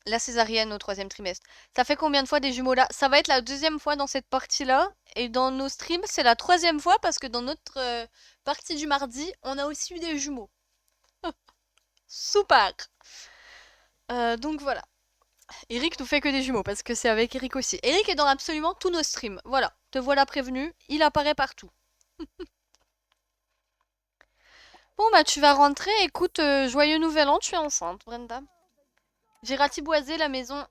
la césarienne au 3e trimestre. Ça fait combien de fois des jumeaux là? Ça va être la 2e fois dans cette partie-là, et dans nos streams, c'est la 3e fois parce que dans notre partie du mardi, on a aussi eu des jumeaux. Super! Donc voilà. Eric nous fait que des jumeaux parce que c'est avec Eric aussi. Eric est dans absolument tous nos streams. Voilà, te voilà prévenu, il apparaît partout. Bon bah tu vas rentrer, écoute, joyeux nouvel an, tu es enceinte, Brenda. J'ai ratiboisé la maison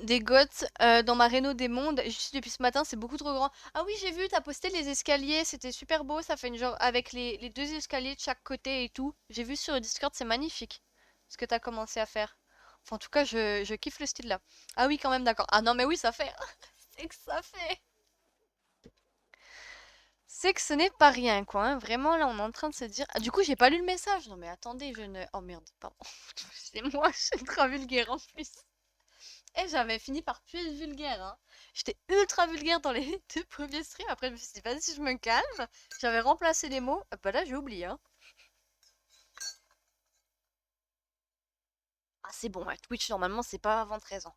des Goths dans ma réno des mondes. J'y suis depuis ce matin, c'est beaucoup trop grand. Ah oui, j'ai vu, t'as posté les escaliers, c'était super beau, ça fait une genre avec les 2 escaliers de chaque côté et tout. J'ai vu sur le Discord, c'est magnifique ce que t'as commencé à faire. Enfin, en tout cas, je kiffe le style là. Ah oui, quand même, d'accord. Ah non, mais oui, ça fait. C'est que ça fait. C'est que ce n'est pas rien, quoi. Hein. Vraiment, là, on est en train de se dire. Ah, du coup, j'ai pas lu le message. Non, mais attendez, je ne. Oh merde, pardon. C'est moi, je suis ultra vulgaire en plus. Et j'avais fini par plus être vulgaire, hein. J'étais ultra vulgaire dans les 2 premiers streams. Après, je me suis dit, vas-y, je me calme. J'avais remplacé les mots. Bah là, j'ai oublié, hein. Ah, c'est bon, ouais. Twitch, normalement, c'est pas avant 13 ans.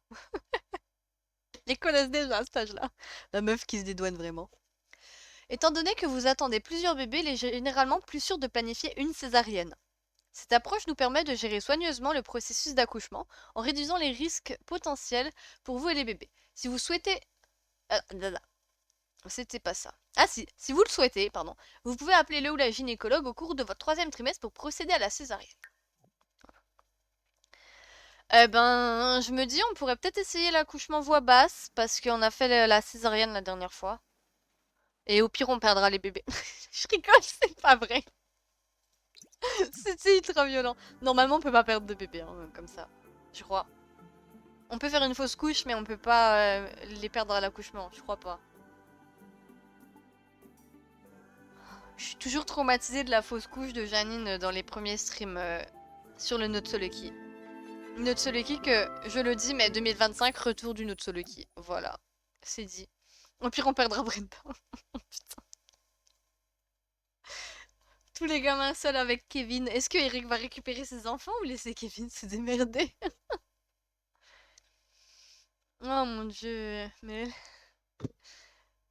Les connaissent déjà à cet âge-là. La meuf qui se dédouane vraiment. Étant donné que vous attendez plusieurs bébés, il est généralement plus sûr de planifier une césarienne. Cette approche nous permet de gérer soigneusement le processus d'accouchement en réduisant les risques potentiels pour vous et les bébés. Si vous souhaitez... C'était pas ça. Ah si vous le souhaitez, pardon, vous pouvez appeler le ou la gynécologue au cours de votre 3e trimestre pour procéder à la césarienne. Eh ben, je me dis, on pourrait peut-être essayer l'accouchement voix basse, parce qu'on a fait la césarienne la dernière fois. Et au pire, on perdra les bébés. Je rigole, c'est pas vrai. C'était ultra violent. Normalement, on peut pas perdre de bébés, hein, comme ça. Je crois. On peut faire une fausse couche, mais on peut pas les perdre à l'accouchement. Je crois pas. Je suis toujours traumatisée de la fausse couche de Janine dans les premiers streams sur le Notsoleki. Notsoleki que, je le dis, mais 2025, retour du Notsoleki. Voilà. C'est dit. Au pire, on perdra Brenda. Putain. Tous les gamins seuls avec Kevin. Est-ce que Eric va récupérer ses enfants ou laisser Kevin se démerder? Oh mon dieu. Mais...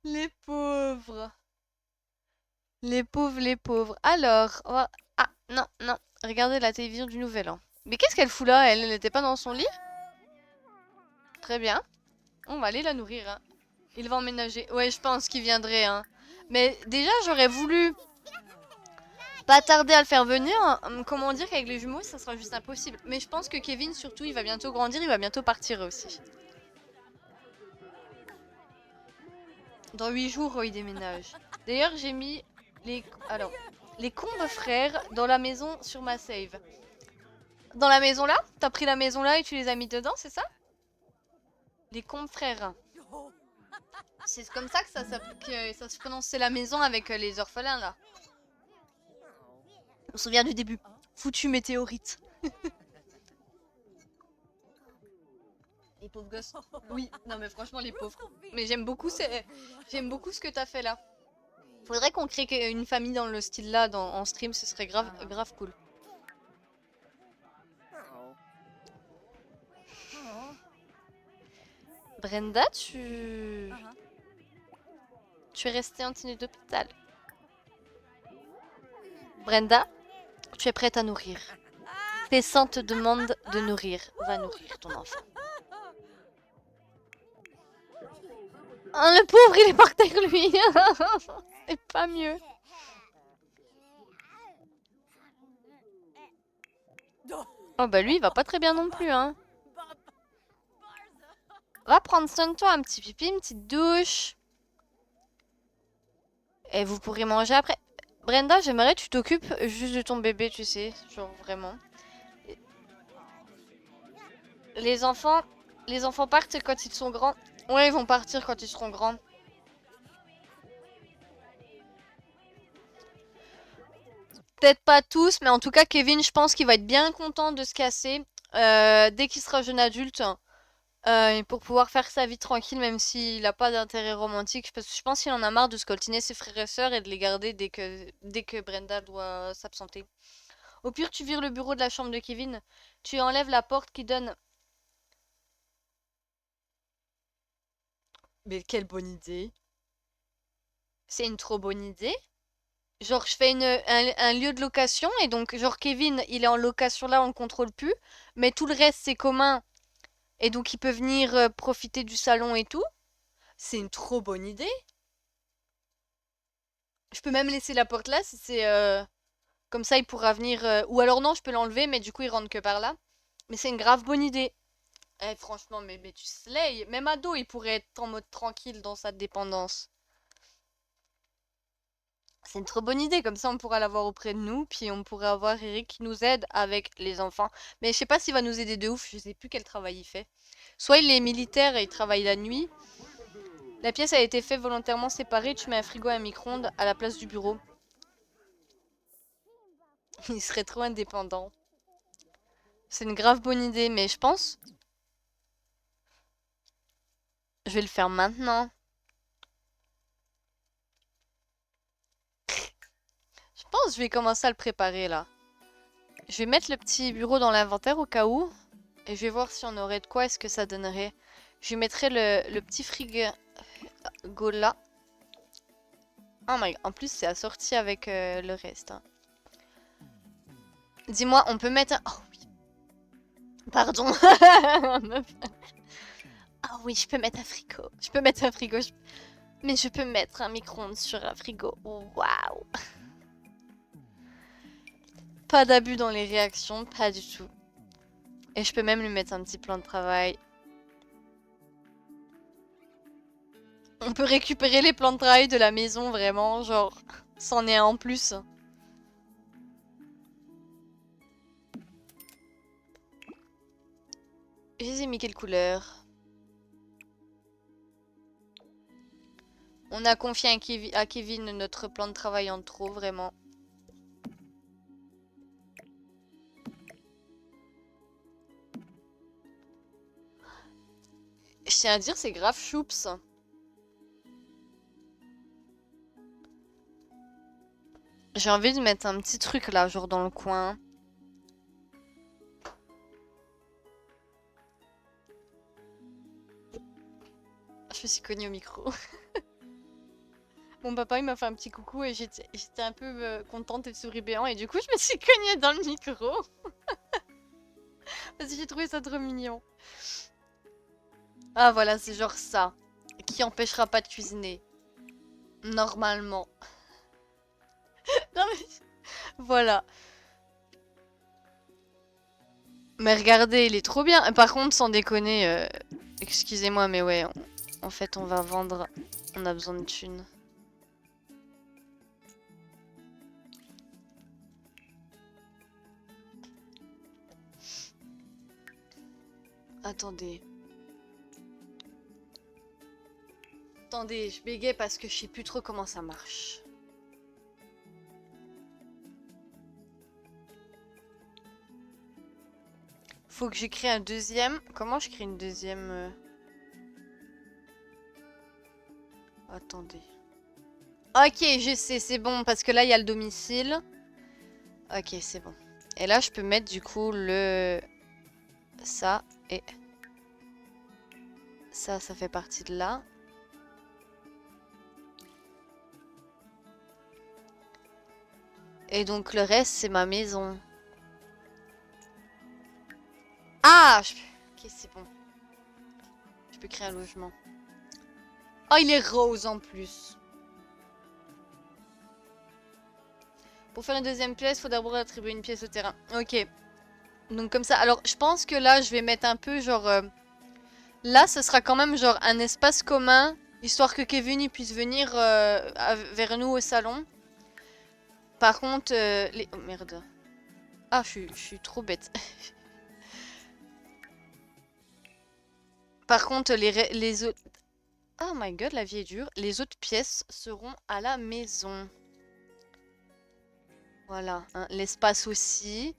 Les pauvres. Les pauvres, les pauvres. Alors, ah, non, non. Regardez la télévision du Nouvel An. Mais qu'est-ce qu'elle fout là? Elle n'était pas dans son lit? Très bien. On va aller la nourrir, hein. Il va emménager. Ouais, je pense qu'il viendrait, hein. Mais déjà, j'aurais voulu pas tarder à le faire venir. Comment dire qu'avec les jumeaux, ça sera juste impossible. Mais je pense que Kevin, surtout, il va bientôt grandir, il va bientôt partir aussi. Dans 8 jours, il déménage. D'ailleurs, j'ai mis les combes frères dans la maison sur ma save. Dans la maison là? T'as pris la maison là et tu les as mis dedans, c'est ça? Les combes frères. C'est comme ça que ça se prononce. C'est la maison avec les orphelins là. On se souvient du début. Foutu météorite. Les pauvres gosses. Oui, non mais franchement les pauvres. Mais j'aime beaucoup ce que t'as fait là. Faudrait qu'on crée une famille dans le style là en stream, ce serait grave cool. Brenda, tu es restée en tenue d'hôpital. Brenda, tu es prête à nourrir. Tes seins te demandent de nourrir. Va nourrir ton enfant. Oh, le pauvre, il est par terre, lui. C'est pas mieux. Oh bah lui, il va pas très bien non plus, hein. Va prendre soin de toi, un petit pipi, une petite douche. Et vous pourrez manger après. Brenda, j'aimerais que tu t'occupes juste de ton bébé, tu sais. Genre, vraiment. Les enfants partent quand ils sont grands. Ouais, ils vont partir quand ils seront grands. Peut-être pas tous, mais en tout cas, Kevin, je pense qu'il va être bien content de se casser. Dès qu'il sera jeune adulte, Et pour pouvoir faire sa vie tranquille, même s'il a pas d'intérêt romantique, parce que je pense qu'il en a marre de scoltiner ses frères et sœurs et de les garder dès que Brenda doit s'absenter. Au pire, tu vires le bureau de la chambre de Kevin, tu enlèves la porte qui donne... Mais quelle bonne idée! C'est une trop bonne idée. Genre, je fais un lieu de location et donc, genre, Kevin, il est en location là, on le contrôle plus, mais tout le reste, c'est commun et donc il peut venir profiter du salon et tout. C'est une trop bonne idée. Je peux même laisser la porte là si c'est comme ça il pourra venir ou alors non, je peux l'enlever mais du coup il rentre que par là. Mais c'est une grave bonne idée. Eh franchement mais tu slay, même ado il pourrait être en mode tranquille dans sa dépendance. C'est une trop bonne idée, comme ça on pourra l'avoir auprès de nous, puis on pourrait avoir Eric qui nous aide avec les enfants. Mais je sais pas s'il va nous aider de ouf, je sais plus quel travail il fait. Soit il est militaire et il travaille la nuit. La pièce a été faite volontairement séparée, tu mets un frigo et un micro-ondes à la place du bureau. Il serait trop indépendant. C'est une grave bonne idée, mais je pense... Je vais le faire maintenant. Je pense que je vais commencer à le préparer là. Je vais mettre le petit bureau dans l'inventaire au cas où. Et je vais voir si on aurait de quoi, est-ce que ça donnerait. Je mettrai le petit frigo là. Oh my god. En plus, c'est assorti avec le reste. Hein. Dis-moi, on peut mettre un... Oh oui. Pardon. Ah oui, je peux mettre un frigo. Je peux mettre un frigo. Mais je peux mettre un micro-ondes sur un frigo. Waouh. Pas d'abus dans les réactions, pas du tout. Et je peux même lui mettre un petit plan de travail. On peut récupérer les plans de travail de la maison, vraiment, genre, c'en est un en plus. Je les ai mis quelle couleur? On a confié à Kevin notre plan de travail en trop, vraiment. Je tiens à dire, c'est grave choups. J'ai envie de mettre un petit truc là, genre dans le coin. Je me suis cognée au micro. Mon papa il m'a fait un petit coucou et j'étais un peu contente et souris béant et du coup je me suis cognée dans le micro. Parce que j'ai trouvé ça trop mignon. Ah voilà, c'est genre ça. Qui empêchera pas de cuisiner. Normalement. Non mais... Voilà. Mais regardez, il est trop bien. Par contre, sans déconner, excusez-moi, mais ouais, en fait, on va vendre. On a besoin de thunes. Attendez. Attendez, je bégaye parce que je sais plus trop comment ça marche. Faut que je crée un deuxième. Comment je crée une deuxième Attendez. Ok, je sais, c'est bon. Parce que là, il y a le domicile. Ok, c'est bon. Et là, je peux mettre du coup le... Ça et... Ça fait partie de là. Et donc le reste, c'est ma maison. Ah ok, c'est bon. Je peux créer un logement. Oh, il est rose en plus. Pour faire une deuxième pièce, il faut d'abord attribuer une pièce au terrain. Ok. Donc comme ça. Alors, je pense que là, je vais mettre un peu genre... Là, ce sera quand même genre un espace commun. Histoire que Kevin il puisse venir vers nous au salon. Par contre, les... Oh merde. Ah, je suis trop bête. Par contre, les autres... Oh my god, la vie est dure. Les autres pièces seront à la maison. Voilà, hein, l'espace aussi.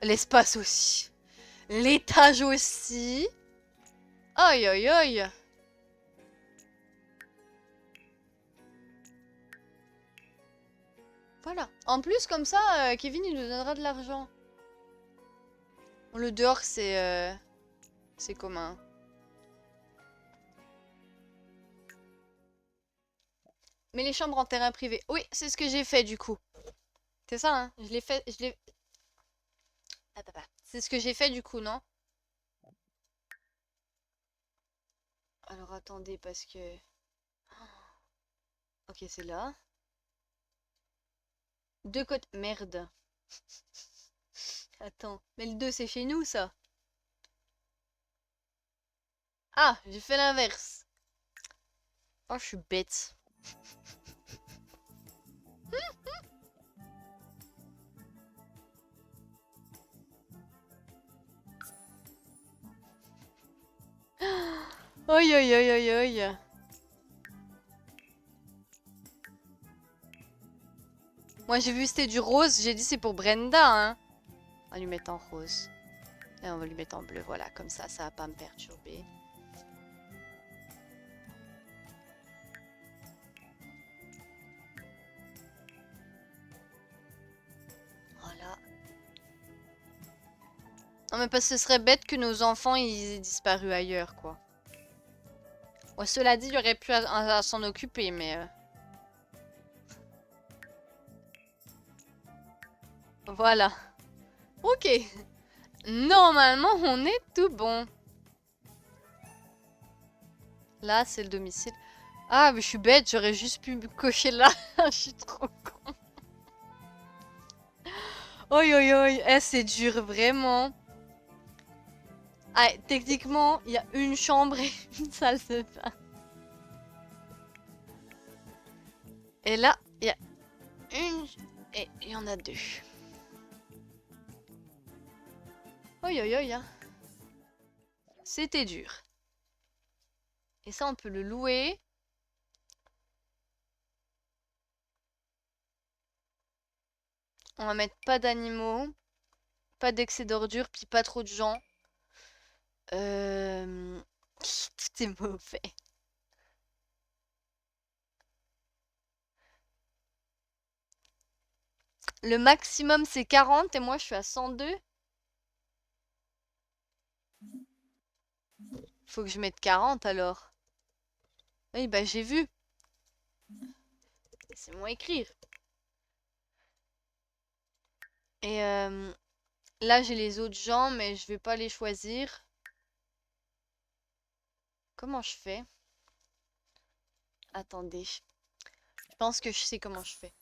L'espace aussi. L'étage aussi. Aïe aïe aïe. Voilà. En plus, comme ça, Kevin, il nous donnera de l'argent. Le dehors, c'est commun. Mais les chambres en terrain privé. Oui, c'est ce que j'ai fait du coup. C'est ça, hein? Je l'ai fait. C'est ce que j'ai fait du coup, non? Alors attendez, parce que. Ok, c'est là. Deux côtés. Merde. Attends. Mais le 2, c'est chez nous, ça. Ah, j'ai fait l'inverse. Oh, je suis bête. Aïe aïe aïe aïe aïe. Moi j'ai vu c'était du rose, j'ai dit c'est pour Brenda, hein. On va lui mettre en rose. Et on va lui mettre en bleu, voilà, comme ça va pas me perturber. Voilà. Non mais parce que ce serait bête que nos enfants ils aient disparu ailleurs, quoi. Ouais, cela dit, il aurait pu à s'en occuper, mais... Voilà. Ok. Normalement, on est tout bon. Là, c'est le domicile. Ah, mais je suis bête, j'aurais juste pu cocher là. Je suis trop con. Oi, oi, oi. Eh, c'est dur, vraiment. Ah, techniquement, il y a une chambre et une salle de bain. Et là, il y a une... Et il y en a deux. Oi, oi, oi. Hein. C'était dur. Et ça, on peut le louer. On va mettre pas d'animaux, pas d'excès d'ordures, puis pas trop de gens. Tout est mauvais. Le maximum, c'est 40 et moi, je suis à 102. Faut que je mette 40 alors. Oui, bah j'ai vu. C'est moi écrire. Et là, j'ai les autres gens, mais je vais pas les choisir. Comment je fais? Attendez. Je pense que je sais comment je fais.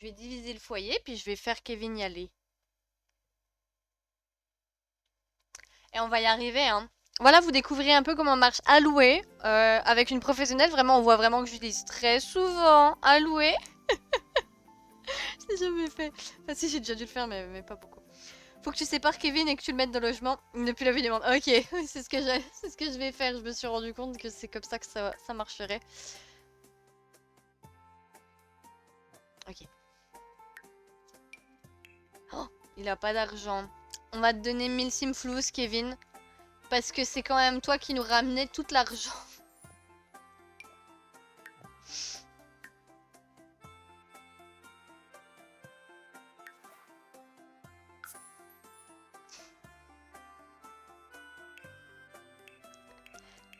Je vais diviser le foyer, puis je vais faire Kevin y aller. Et on va y arriver, hein. Voilà, vous découvrez un peu comment marche Alloué. Avec une professionnelle, vraiment, on voit vraiment que j'utilise très souvent Alloué. Je l'ai jamais fait. Enfin, si, j'ai déjà dû le faire, mais pas beaucoup. Faut que tu sépares Kevin et que tu le mettes dans le logement depuis la vie des mondes. Ok, c'est ce que je vais faire. Je me suis rendu compte que c'est comme ça que ça marcherait. Ok. Oh, il a pas d'argent. On va te donner 1000 simflous, Kevin. Parce que c'est quand même toi qui nous ramenais tout l'argent.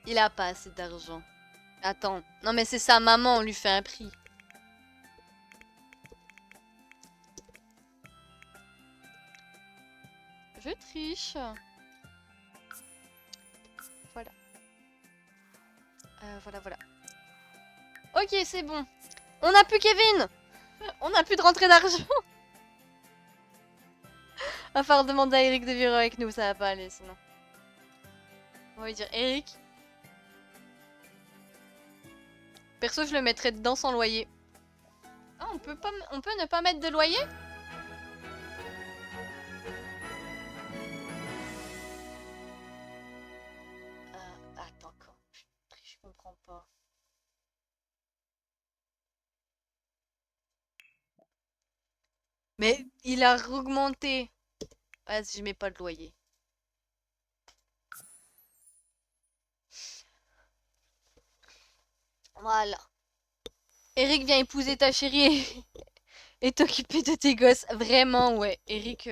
Il a pas assez d'argent. Attends. Non mais c'est sa maman, on lui fait un prix. Je triche. Voilà. Voilà, voilà. Ok, c'est bon. On n'a plus Kevin. On n'a plus de rentrée d'argent. Va falloir demander à Eric de vivre avec nous, ça va pas aller sinon. On va lui dire Eric. Perso, je le mettrais dedans sans loyer. Ah, on peut ne pas mettre de loyer? Attends, je comprends pas. Mais il a augmenté. Vas-y, je mets pas de loyer. Voilà. Eric vient épouser ta chérie et t'occuper de tes gosses. Vraiment, ouais. Eric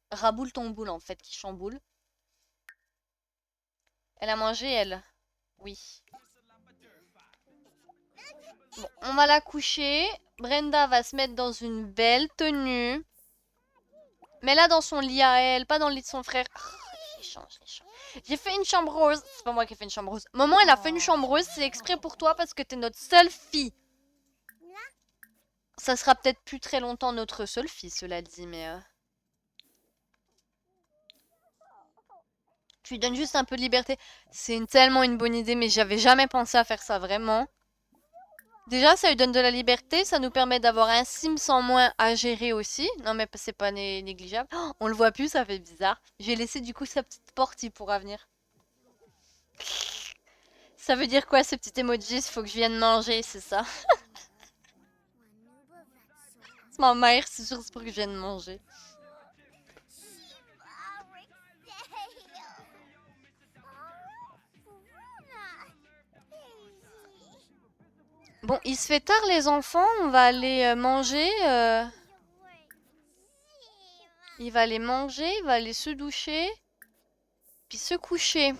raboule ton boule en fait, qui chamboule. Elle a mangé, elle? Oui. Bon, on va la coucher. Brenda va se mettre dans une belle tenue. Mais là, dans son lit à elle, pas dans le lit de son frère. Oh, les change, les change. J'ai fait une chambre rose. C'est pas moi qui ai fait une chambre rose. Maman, elle a fait une chambre rose. C'est exprès pour toi parce que t'es notre seule fille. Ça sera peut-être plus très longtemps notre seule fille, cela dit, mais... Tu lui donnes juste un peu de liberté. C'est tellement une bonne idée, mais j'avais jamais pensé à faire ça, vraiment. Déjà, ça lui donne de la liberté, ça nous permet d'avoir un Sims en moins à gérer aussi. Non, mais c'est pas négligeable. Oh, on le voit plus, ça fait bizarre. Je vais laisser du coup sa petite porte, il pourra venir. Ça veut dire quoi, ce petit emoji? Faut que je vienne manger, c'est ça? C'est ma mère, c'est sûr, c'est pour que je vienne manger. Bon, il se fait tard les enfants, on va aller manger. Il va aller manger, il va aller se doucher, puis se coucher.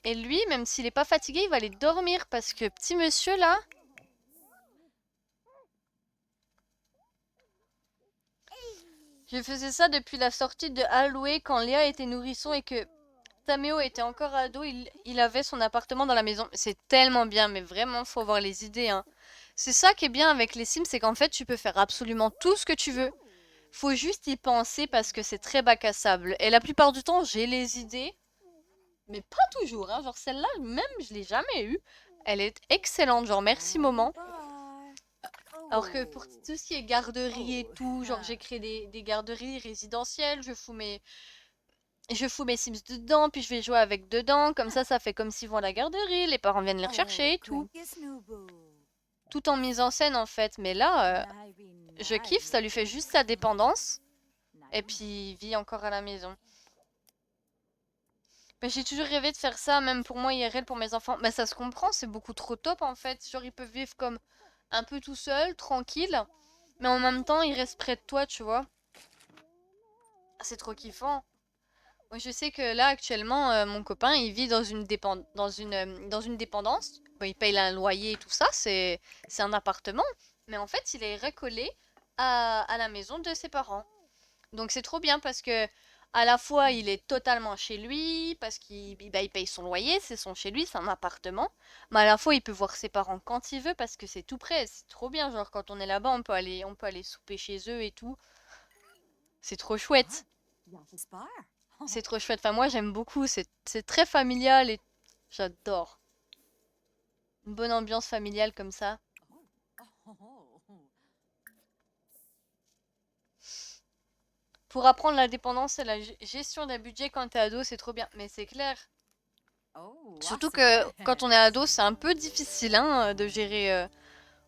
Et lui, même s'il est pas fatigué, il va aller dormir parce que petit monsieur là... Je faisais ça depuis la sortie de Halloween quand Léa était nourrisson et que Taméo était encore ado, il avait son appartement dans la maison. C'est tellement bien, mais vraiment, faut avoir les idées, hein. C'est ça qui est bien avec les Sims, c'est qu'en fait, tu peux faire absolument tout ce que tu veux. Faut juste y penser parce que c'est très bac à sable. Et la plupart du temps, j'ai les idées, mais pas toujours, hein. Genre celle-là, même, je l'ai jamais eue. Elle est excellente, genre merci maman. Alors que pour tout ce qui est garderie et tout, genre j'ai créé des garderies résidentielles, je fous mes Sims dedans, puis je vais jouer avec dedans, comme ça fait comme s'ils vont à la garderie, les parents viennent les rechercher et tout. Tout en mise en scène en fait, mais là, je kiffe, ça lui fait juste sa dépendance, et puis il vit encore à la maison. Mais j'ai toujours rêvé de faire ça, même pour moi IRL, pour mes enfants. Mais ça se comprend, c'est beaucoup trop top en fait. Genre ils peuvent vivre comme un peu tout seuls, tranquille, mais en même temps ils restent près de toi, tu vois. C'est trop kiffant. Moi je sais que là actuellement, mon copain il vit dans une dépendance. Bon, il paye un loyer et tout ça, c'est un appartement, mais en fait il est recollé à la maison de ses parents. Donc c'est trop bien parce que à la fois il est totalement chez lui parce qu'il paye son loyer, c'est son chez lui, c'est un appartement, mais à la fois il peut voir ses parents quand il veut parce que c'est tout près, c'est trop bien. Genre quand on est là-bas, on peut aller souper chez eux et tout. C'est trop chouette. C'est trop chouette. Enfin moi j'aime beaucoup, c'est très familial et j'adore. Une bonne ambiance familiale comme ça. Pour apprendre la dépendance et la gestion d'un budget quand t'es ado, c'est trop bien. Mais c'est clair. Surtout que quand on est ado, c'est un peu difficile hein, de gérer,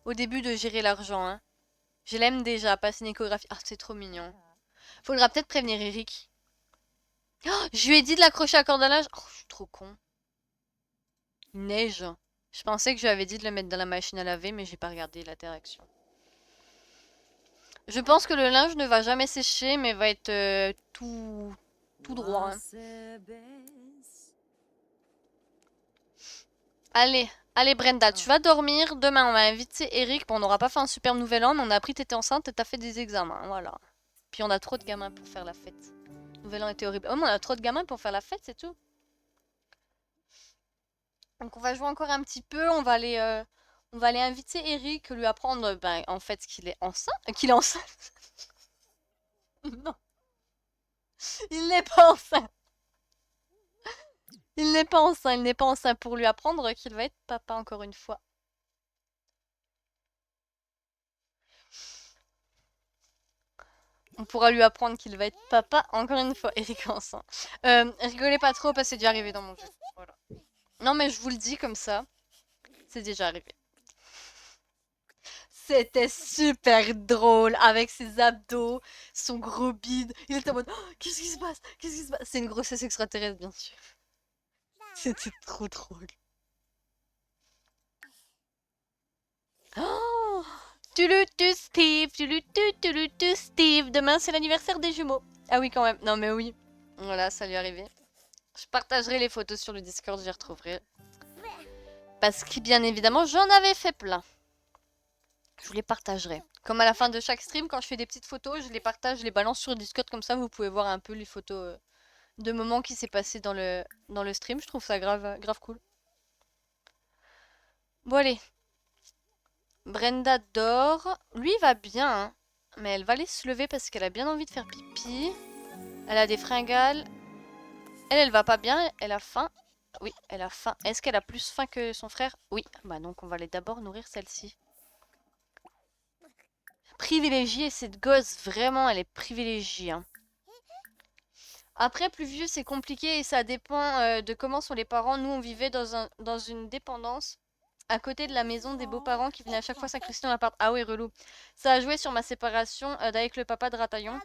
au début de gérer l'argent. Hein. Je l'aime déjà, passer une échographie. Ah, c'est trop mignon. Faudra peut-être prévenir Eric. Oh, je lui ai dit de l'accrocher à corde à linge. Oh, je suis trop con. Il neige. Je pensais que je lui avais dit de le mettre dans la machine à laver, mais j'ai pas regardé l'interaction. Je pense que le linge ne va jamais sécher, mais va être tout droit. Hein. Allez Brenda, tu vas dormir. Demain, on va inviter Eric. Bon, on n'aura pas fait un super nouvel an, mais on a appris que t'étais enceinte et t'as fait des examens. Voilà. Puis on a trop de gamins pour faire la fête. Nouvel an était horrible. Oh, mais on a trop de gamins pour faire la fête, c'est tout. Donc on va jouer encore un petit peu. On va aller inviter Eric, lui apprendre en fait qu'il est enceinte. Qu'il est enceinte. Non. Il n'est pas enceinte. Il n'est pas enceint, il n'est pas enceint pour lui apprendre qu'il va être papa encore une fois. On pourra lui apprendre qu'il va être papa encore une fois. Eric est enceint. Rigolez pas trop parce que c'est déjà arrivé dans mon jeu. Voilà. Non mais je vous le dis comme ça. C'est déjà arrivé. C'était super drôle avec ses abdos, son gros bide. Il était en mode oh, qu'est-ce qui se passe? Qu'est-ce qui se passe? C'est une grossesse extraterrestre bien sûr. C'était trop drôle. Tulutu Steve, tulutu Steve. Demain, c'est l'anniversaire des jumeaux. Ah oui, quand même. Non, mais oui. Voilà, ça lui est arrivé. Je partagerai les photos sur le Discord, j'y retrouverai. Parce que, bien évidemment, j'en avais fait plein. Je vous les partagerai. Comme à la fin de chaque stream, quand je fais des petites photos, je les partage, je les balance sur Discord. Comme ça, vous pouvez voir un peu les photos de moments qui s'est passé dans le stream. Je trouve ça grave cool. Bon, allez. Brenda dort. Lui, il va bien, hein. Mais elle va aller se lever parce qu'elle a bien envie de faire pipi. Elle a des fringales. Elle va pas bien. Elle a faim. Oui, elle a faim. Est-ce qu'elle a plus faim que son frère? Oui. Bah donc, on va aller d'abord nourrir celle-ci. Privilégiée, cette gosse. Vraiment, elle est privilégiée, hein. Après, plus vieux, c'est compliqué et ça dépend de comment sont les parents. Nous, on vivait dans une dépendance à côté de la maison des beaux-parents qui venaient à chaque fois s'incruster dans l'appart. Ah oui, relou. Ça a joué sur ma séparation d'avec le papa de Rataillon.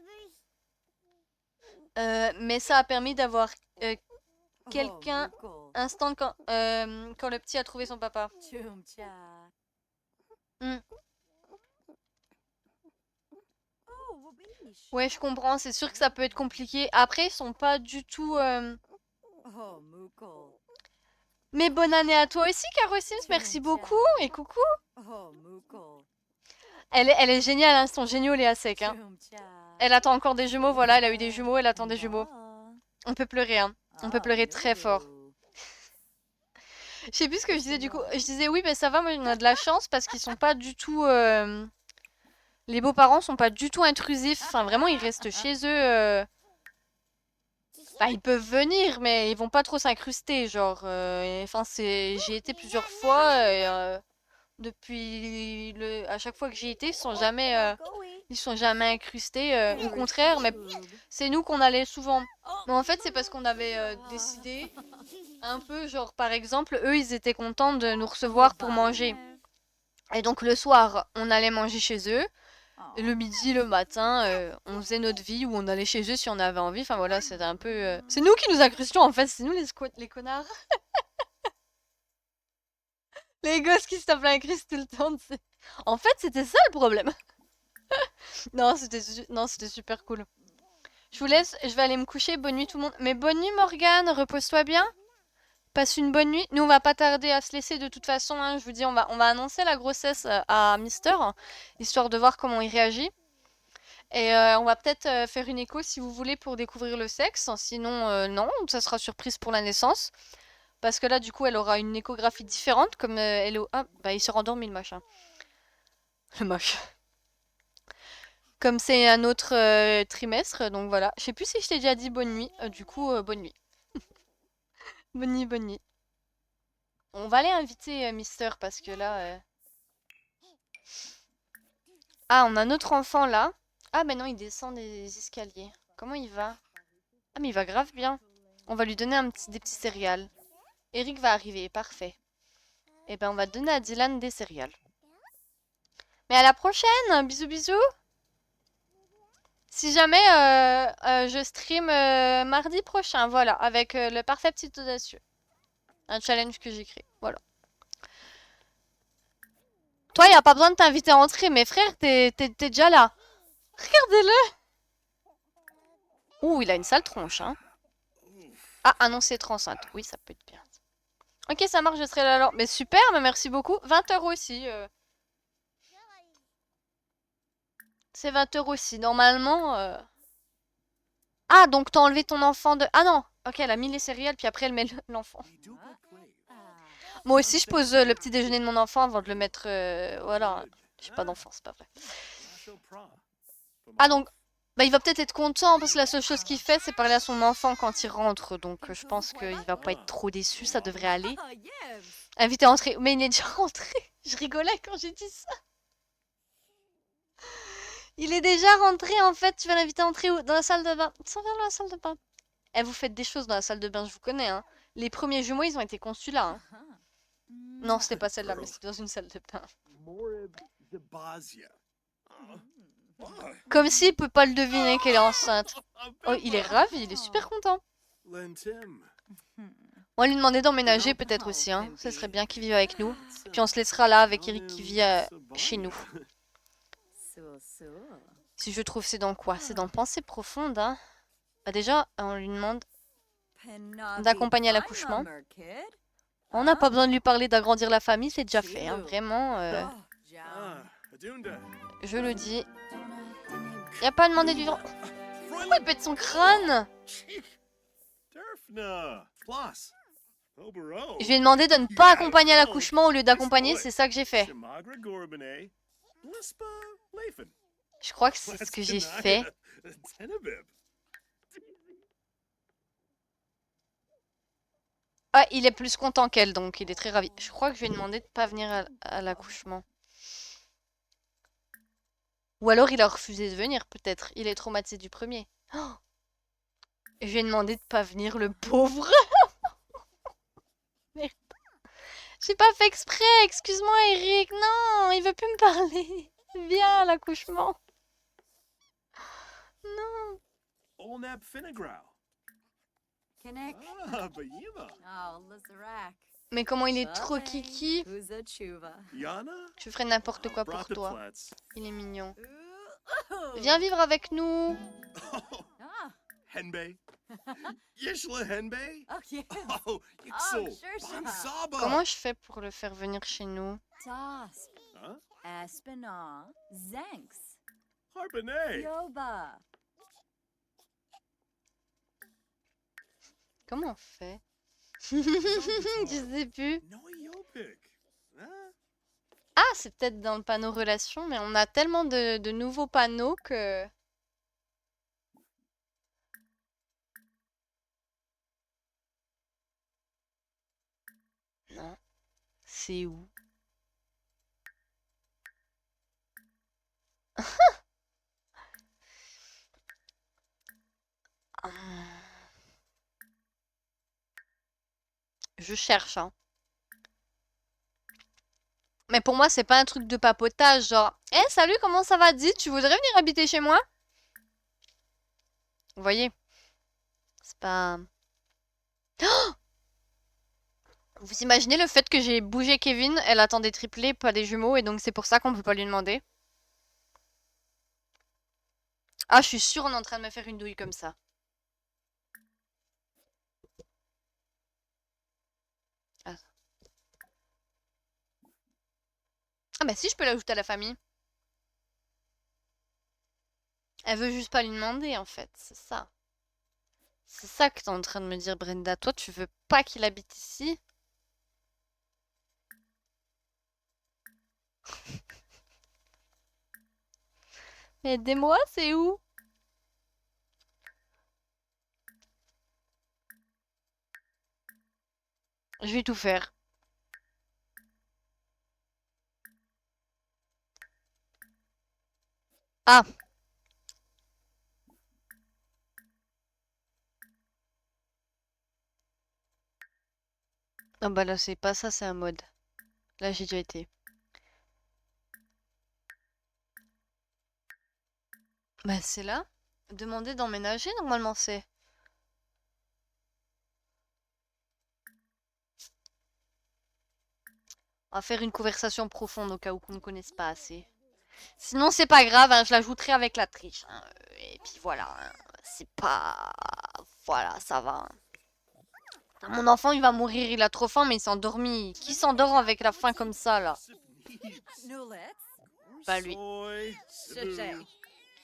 Mais ça a permis d'avoir quelqu'un instant quand le petit a trouvé son papa. Hmm. Ouais, je comprends. C'est sûr que ça peut être compliqué. Après, ils sont pas du tout... Mais bonne année à toi aussi, Caro Sims. Merci beaucoup. Et coucou. Elle est géniale, hein. Ils sont géniaux, Léa Sec, hein. Elle attend encore des jumeaux. Voilà, elle a eu des jumeaux. Elle attend des jumeaux. On peut pleurer, hein. On peut pleurer très fort. Je sais plus ce que je disais du coup. Je disais oui, mais ça va, moi on a de la chance parce qu'ils sont pas du tout... Les beaux-parents sont pas du tout intrusifs. Enfin, vraiment, ils restent chez eux. Enfin, ils peuvent venir, mais ils vont pas trop s'incruster. Genre, enfin, j'ai été plusieurs fois. Et, à chaque fois que j'y étais, ils sont jamais incrustés. Au contraire, mais c'est nous qu'on allait souvent. Mais en fait, c'est parce qu'on avait décidé un peu, genre, par exemple, eux, ils étaient contents de nous recevoir pour manger. Et donc, le soir, on allait manger chez eux. Et le midi, le matin, on faisait notre vie où on allait chez eux si on avait envie. Enfin voilà, c'était un peu... C'est nous qui nous incrustions en fait, c'est nous les connards. Les gosses qui se tapent l'incruste tout le temps. En fait, c'était ça le problème. Non, c'était super cool. Je vous laisse, je vais aller me coucher. Bonne nuit tout le monde. Mais bonne nuit Morgane, repose-toi bien. Passe une bonne nuit. Nous, on va pas tarder à se laisser de toute façon, hein. Je vous dis, on va annoncer la grossesse à Mister, histoire de voir comment il réagit. Et on va peut-être faire une écho si vous voulez pour découvrir le sexe. Sinon, non, ça sera surprise pour la naissance. Parce que là, du coup, elle aura une échographie différente. Comme elle est au... Ah, bah il s'est rendormi le machin. Le moche. Comme c'est un autre trimestre, donc voilà. Je sais plus si je t'ai déjà dit bonne nuit. Du coup, bonne nuit. Bonne nuit, bonne nuit. On va aller inviter Mister parce que là... Ah, on a notre enfant là. Ah, ben non, il descend des escaliers. Comment il va? Ah, mais il va grave bien. On va lui donner des petits céréales. Eric va arriver, parfait. Et ben, on va donner à Dylan des céréales. Mais à la prochaine, bisous bisous. Si jamais je stream mardi prochain, voilà, avec le parfait petit audacieux. Un challenge que j'ai créé, voilà. Toi, il n'y a pas besoin de t'inviter à entrer, mais frère, t'es déjà là. Regardez-le. Ouh, il a une sale tronche, hein. Ah, annoncer être enceinte. Oui, ça peut être bien. Ok, ça marche, je serai là alors. Mais super, mais merci beaucoup. 20 € aussi. C'est 20 € aussi. Normalement... Ah, donc t'as enlevé ton enfant de... Ah non. Ok, elle a mis les céréales, puis après elle met l'enfant. Moi aussi, je pose le petit déjeuner de mon enfant avant de le mettre... Voilà. J'ai pas d'enfant, c'est pas vrai. Ah, donc... Bah, il va peut-être être content, parce que la seule chose qu'il fait, c'est parler à son enfant quand il rentre. Donc, je pense qu'il va pas être trop déçu, ça devrait aller. Invité à entrer. Mais il est déjà rentré. Je rigolais quand j'ai dit ça. Il est déjà rentré, en fait. Tu vas l'inviter à entrer où? Dans la salle de bain. Sans dans la salle de bain. Eh, vous faites des choses dans la salle de bain, je vous connais, hein. Les premiers jumeaux, ils ont été conçus là, hein. Non, c'était pas celle-là, mais c'était dans une salle de bain. Comme s'il peut pas le deviner qu'elle est enceinte. Oh, il est ravi, il est super content. On va lui demander d'emménager peut-être aussi, hein. Ce serait bien qu'il vive avec nous. Puis on se laissera là avec Eric qui vit chez nous. Si je trouve, c'est dans quoi? C'est dans Pensée profonde, hein. Bah déjà, on lui demande d'accompagner à l'accouchement. On n'a pas besoin de lui parler d'agrandir la famille, c'est déjà fait, hein. Vraiment, Ah, Adunda. je le dis. Il a pas demandé de vivre... Pourquoi il pète son crâne? Durfna. Plus. Obero. Je lui ai demandé de ne pas accompagner à l'accouchement au lieu d'accompagner, c'est ça que j'ai fait. Shimagra Gorbane. Lispa Lathan. Je crois que c'est ce que j'ai fait. Tenebib. Ah, il est plus content qu'elle, donc il est très ravi. Je crois que je lui ai demandé de pas venir à l'accouchement. Ou alors il a refusé de venir, peut-être. Il est traumatisé du premier. Oh, je lui ai demandé de pas venir, le pauvre. Merde. J'ai pas fait exprès, excuse-moi Eric. Non, il veut plus me parler. Viens à l'accouchement. Non. Olnab Finnegrow. Kinnick. Ah, Bayima. Oh, Lizarak. Mais comment il est trop kiki. Uza Chuva. Yana. Je ferai n'importe quoi pour toi. Brathaplats. Il est mignon. Ooh. Viens vivre avec nous. Ah. Henbei. Yishla Henbei. Oh, yeah. Oh, Yixo. sure, sure. Bansaba. Comment je fais pour le faire venir chez nous? Tasp. Huh? Aspina. Zanks. Harpene. Yoba. Comment on fait? Je sais plus. No Yopik. Huh? Ah, c'est peut-être dans le panneau relations, mais on a tellement de nouveaux panneaux que... Non. C'est où? Je cherche, hein. Mais pour moi, c'est pas un truc de papotage, genre... Eh, salut, comment ça va? Dis, tu voudrais venir habiter chez moi? Vous voyez? C'est pas... Vous imaginez le fait que j'ai bougé Kevin, elle attend des triplés, pas des jumeaux, et donc c'est pour ça qu'on peut pas lui demander. Ah, je suis sûre on est en train de me faire une douille comme ça. Ah, ah bah si, je peux l'ajouter à la famille. Elle veut juste pas lui demander, en fait, c'est ça. C'est ça que t'es en train de me dire, Brenda. Toi, tu veux pas qu'il habite ici? Mais aidez-moi, c'est où? Je vais tout faire. Ah! Ah bah là, c'est pas ça, c'est un mode. Là, j'ai déjà été. Bah c'est là. Demander d'emménager, normalement, c'est... On va faire une conversation profonde au cas où qu'on ne connaisse pas assez. Sinon, c'est pas grave, hein, je l'ajouterai avec la triche, hein. Et puis voilà, hein, c'est pas... Voilà, ça va, hein. Mon enfant, il va mourir, il a trop faim, mais il s'est endormi. Qui s'endort avec la faim comme ça, là? Nulets. Pas lui. Soy. Shushai.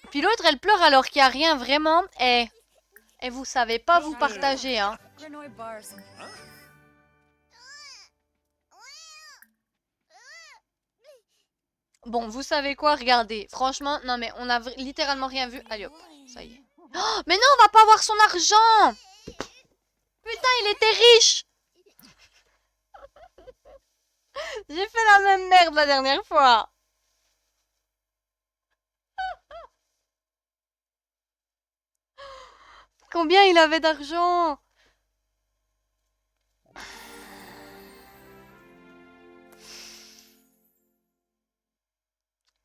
Puis l'autre, elle pleure alors qu'il n'y a rien, vraiment. Et vous savez pas vous partager, hein. Granoy Bars. Bon, vous savez quoi? Regardez. Franchement, non mais on a littéralement rien vu. Allez hop, ça y est. Oh, mais non, on va pas avoir son argent! Putain, il était riche! J'ai fait la même merde la dernière fois. Combien il avait d'argent?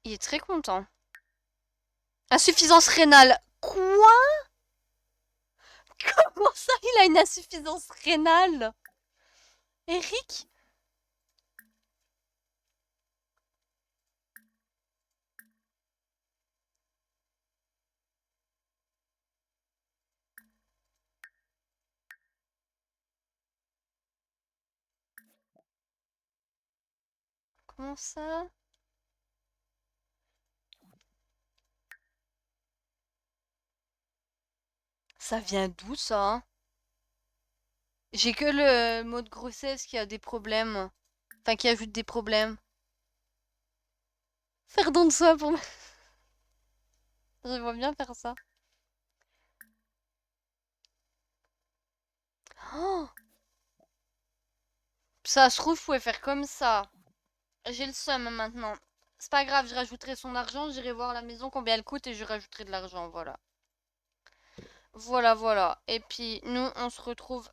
Il est très content. Insuffisance rénale. Quoi? Comment ça, il a une insuffisance rénale? Eric? Comment ça? Ça vient d'où ça, hein? J'ai que le mot de grossesse qui a des problèmes. Enfin, qui ajoute des problèmes. Faire don de soi pour... Je vois bien faire ça. Oh, ça se trouve, je pouvais faire comme ça. J'ai le seum maintenant. C'est pas grave, je rajouterai son argent, j'irai voir la maison combien elle coûte et je rajouterai de l'argent, voilà. Voilà, voilà. Et puis, nous, on se retrouve,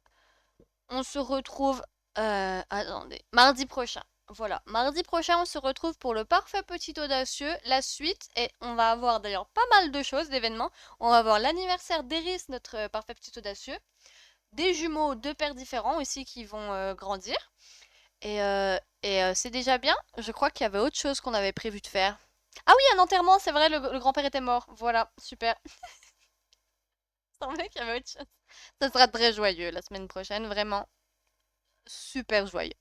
attendez, mardi prochain. Voilà, mardi prochain, on se retrouve pour le parfait petit audacieux, la suite, et on va avoir d'ailleurs pas mal de choses, d'événements. On va avoir l'anniversaire d'Eris, notre parfait petit audacieux, des jumeaux, deux pères différents aussi qui vont grandir. Et c'est déjà bien. Je crois qu'il y avait autre chose qu'on avait prévu de faire. Ah oui, un enterrement, c'est vrai, le grand-père était mort. Voilà, super. Il semblait qu'il y avait autre chose. Ça sera très joyeux la semaine prochaine, vraiment super joyeux.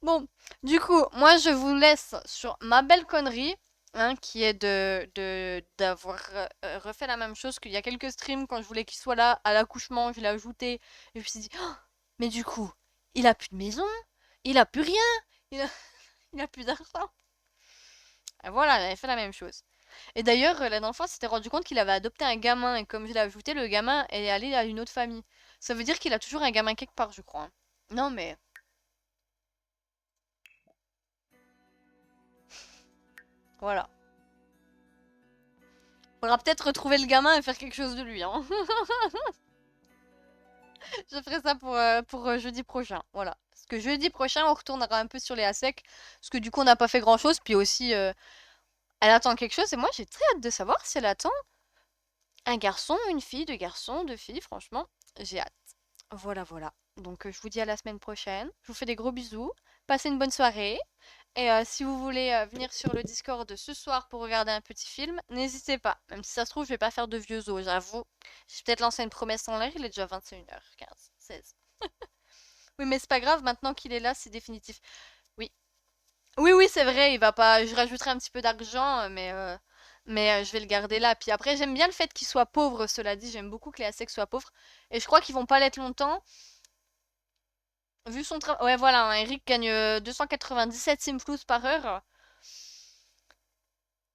Bon, du coup, moi je vous laisse sur ma belle connerie, hein, qui est d'avoir refait la même chose qu'il y a quelques streams quand je voulais qu'il soit là à l'accouchement, je l'ai ajouté et je me suis dit, oh, mais du coup, il a plus de maison, il a plus rien, il a, il a plus d'argent. Et voilà, il avait fait la même chose. Et d'ailleurs, la dernière fois, s'était rendu compte qu'il avait adopté un gamin et comme je l'ai ajouté, le gamin est allé à une autre famille. Ça veut dire qu'il a toujours un gamin quelque part, je crois, hein. Non mais voilà. Faudra peut-être retrouver le gamin et faire quelque chose de lui, hein. Je ferai ça pour jeudi prochain. Voilà. Parce que jeudi prochain, on retournera un peu sur les ASEC. Parce que du coup, on n'a pas fait grand-chose. Puis aussi, elle attend quelque chose. Et moi, j'ai très hâte de savoir si elle attend un garçon, une fille, deux garçons, deux filles. Franchement, j'ai hâte. Voilà, voilà. Donc, je vous dis à la semaine prochaine. Je vous fais des gros bisous. Passez une bonne soirée. Et si vous voulez venir sur le Discord ce soir pour regarder un petit film, n'hésitez pas. Même si ça se trouve, je vais pas faire de vieux os, j'avoue. J'ai peut-être lancé une promesse en l'air, il est déjà 21h15, 16. Oui, mais c'est pas grave, maintenant qu'il est là, c'est définitif. Oui. Oui, oui, c'est vrai, il va pas. Je rajouterai un petit peu d'argent, mais je vais le garder là. Puis après, j'aime bien le fait qu'il soit pauvre, cela dit, j'aime beaucoup que les ASEC soient pauvres. Et je crois qu'ils vont pas l'être longtemps. Vu son travail. Ouais, voilà, hein, Eric gagne 297 simflous par heure.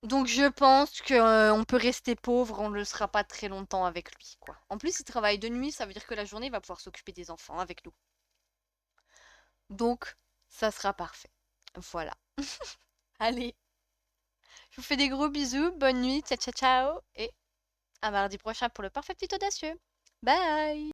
Donc je pense que on peut rester pauvre, on ne le sera pas très longtemps avec lui, quoi. En plus, il travaille de nuit, ça veut dire que la journée, il va pouvoir s'occuper des enfants avec nous. Donc, ça sera parfait. Voilà. Allez, je vous fais des gros bisous, bonne nuit, ciao ciao ciao, et à mardi prochain pour le parfait petit audacieux. Bye!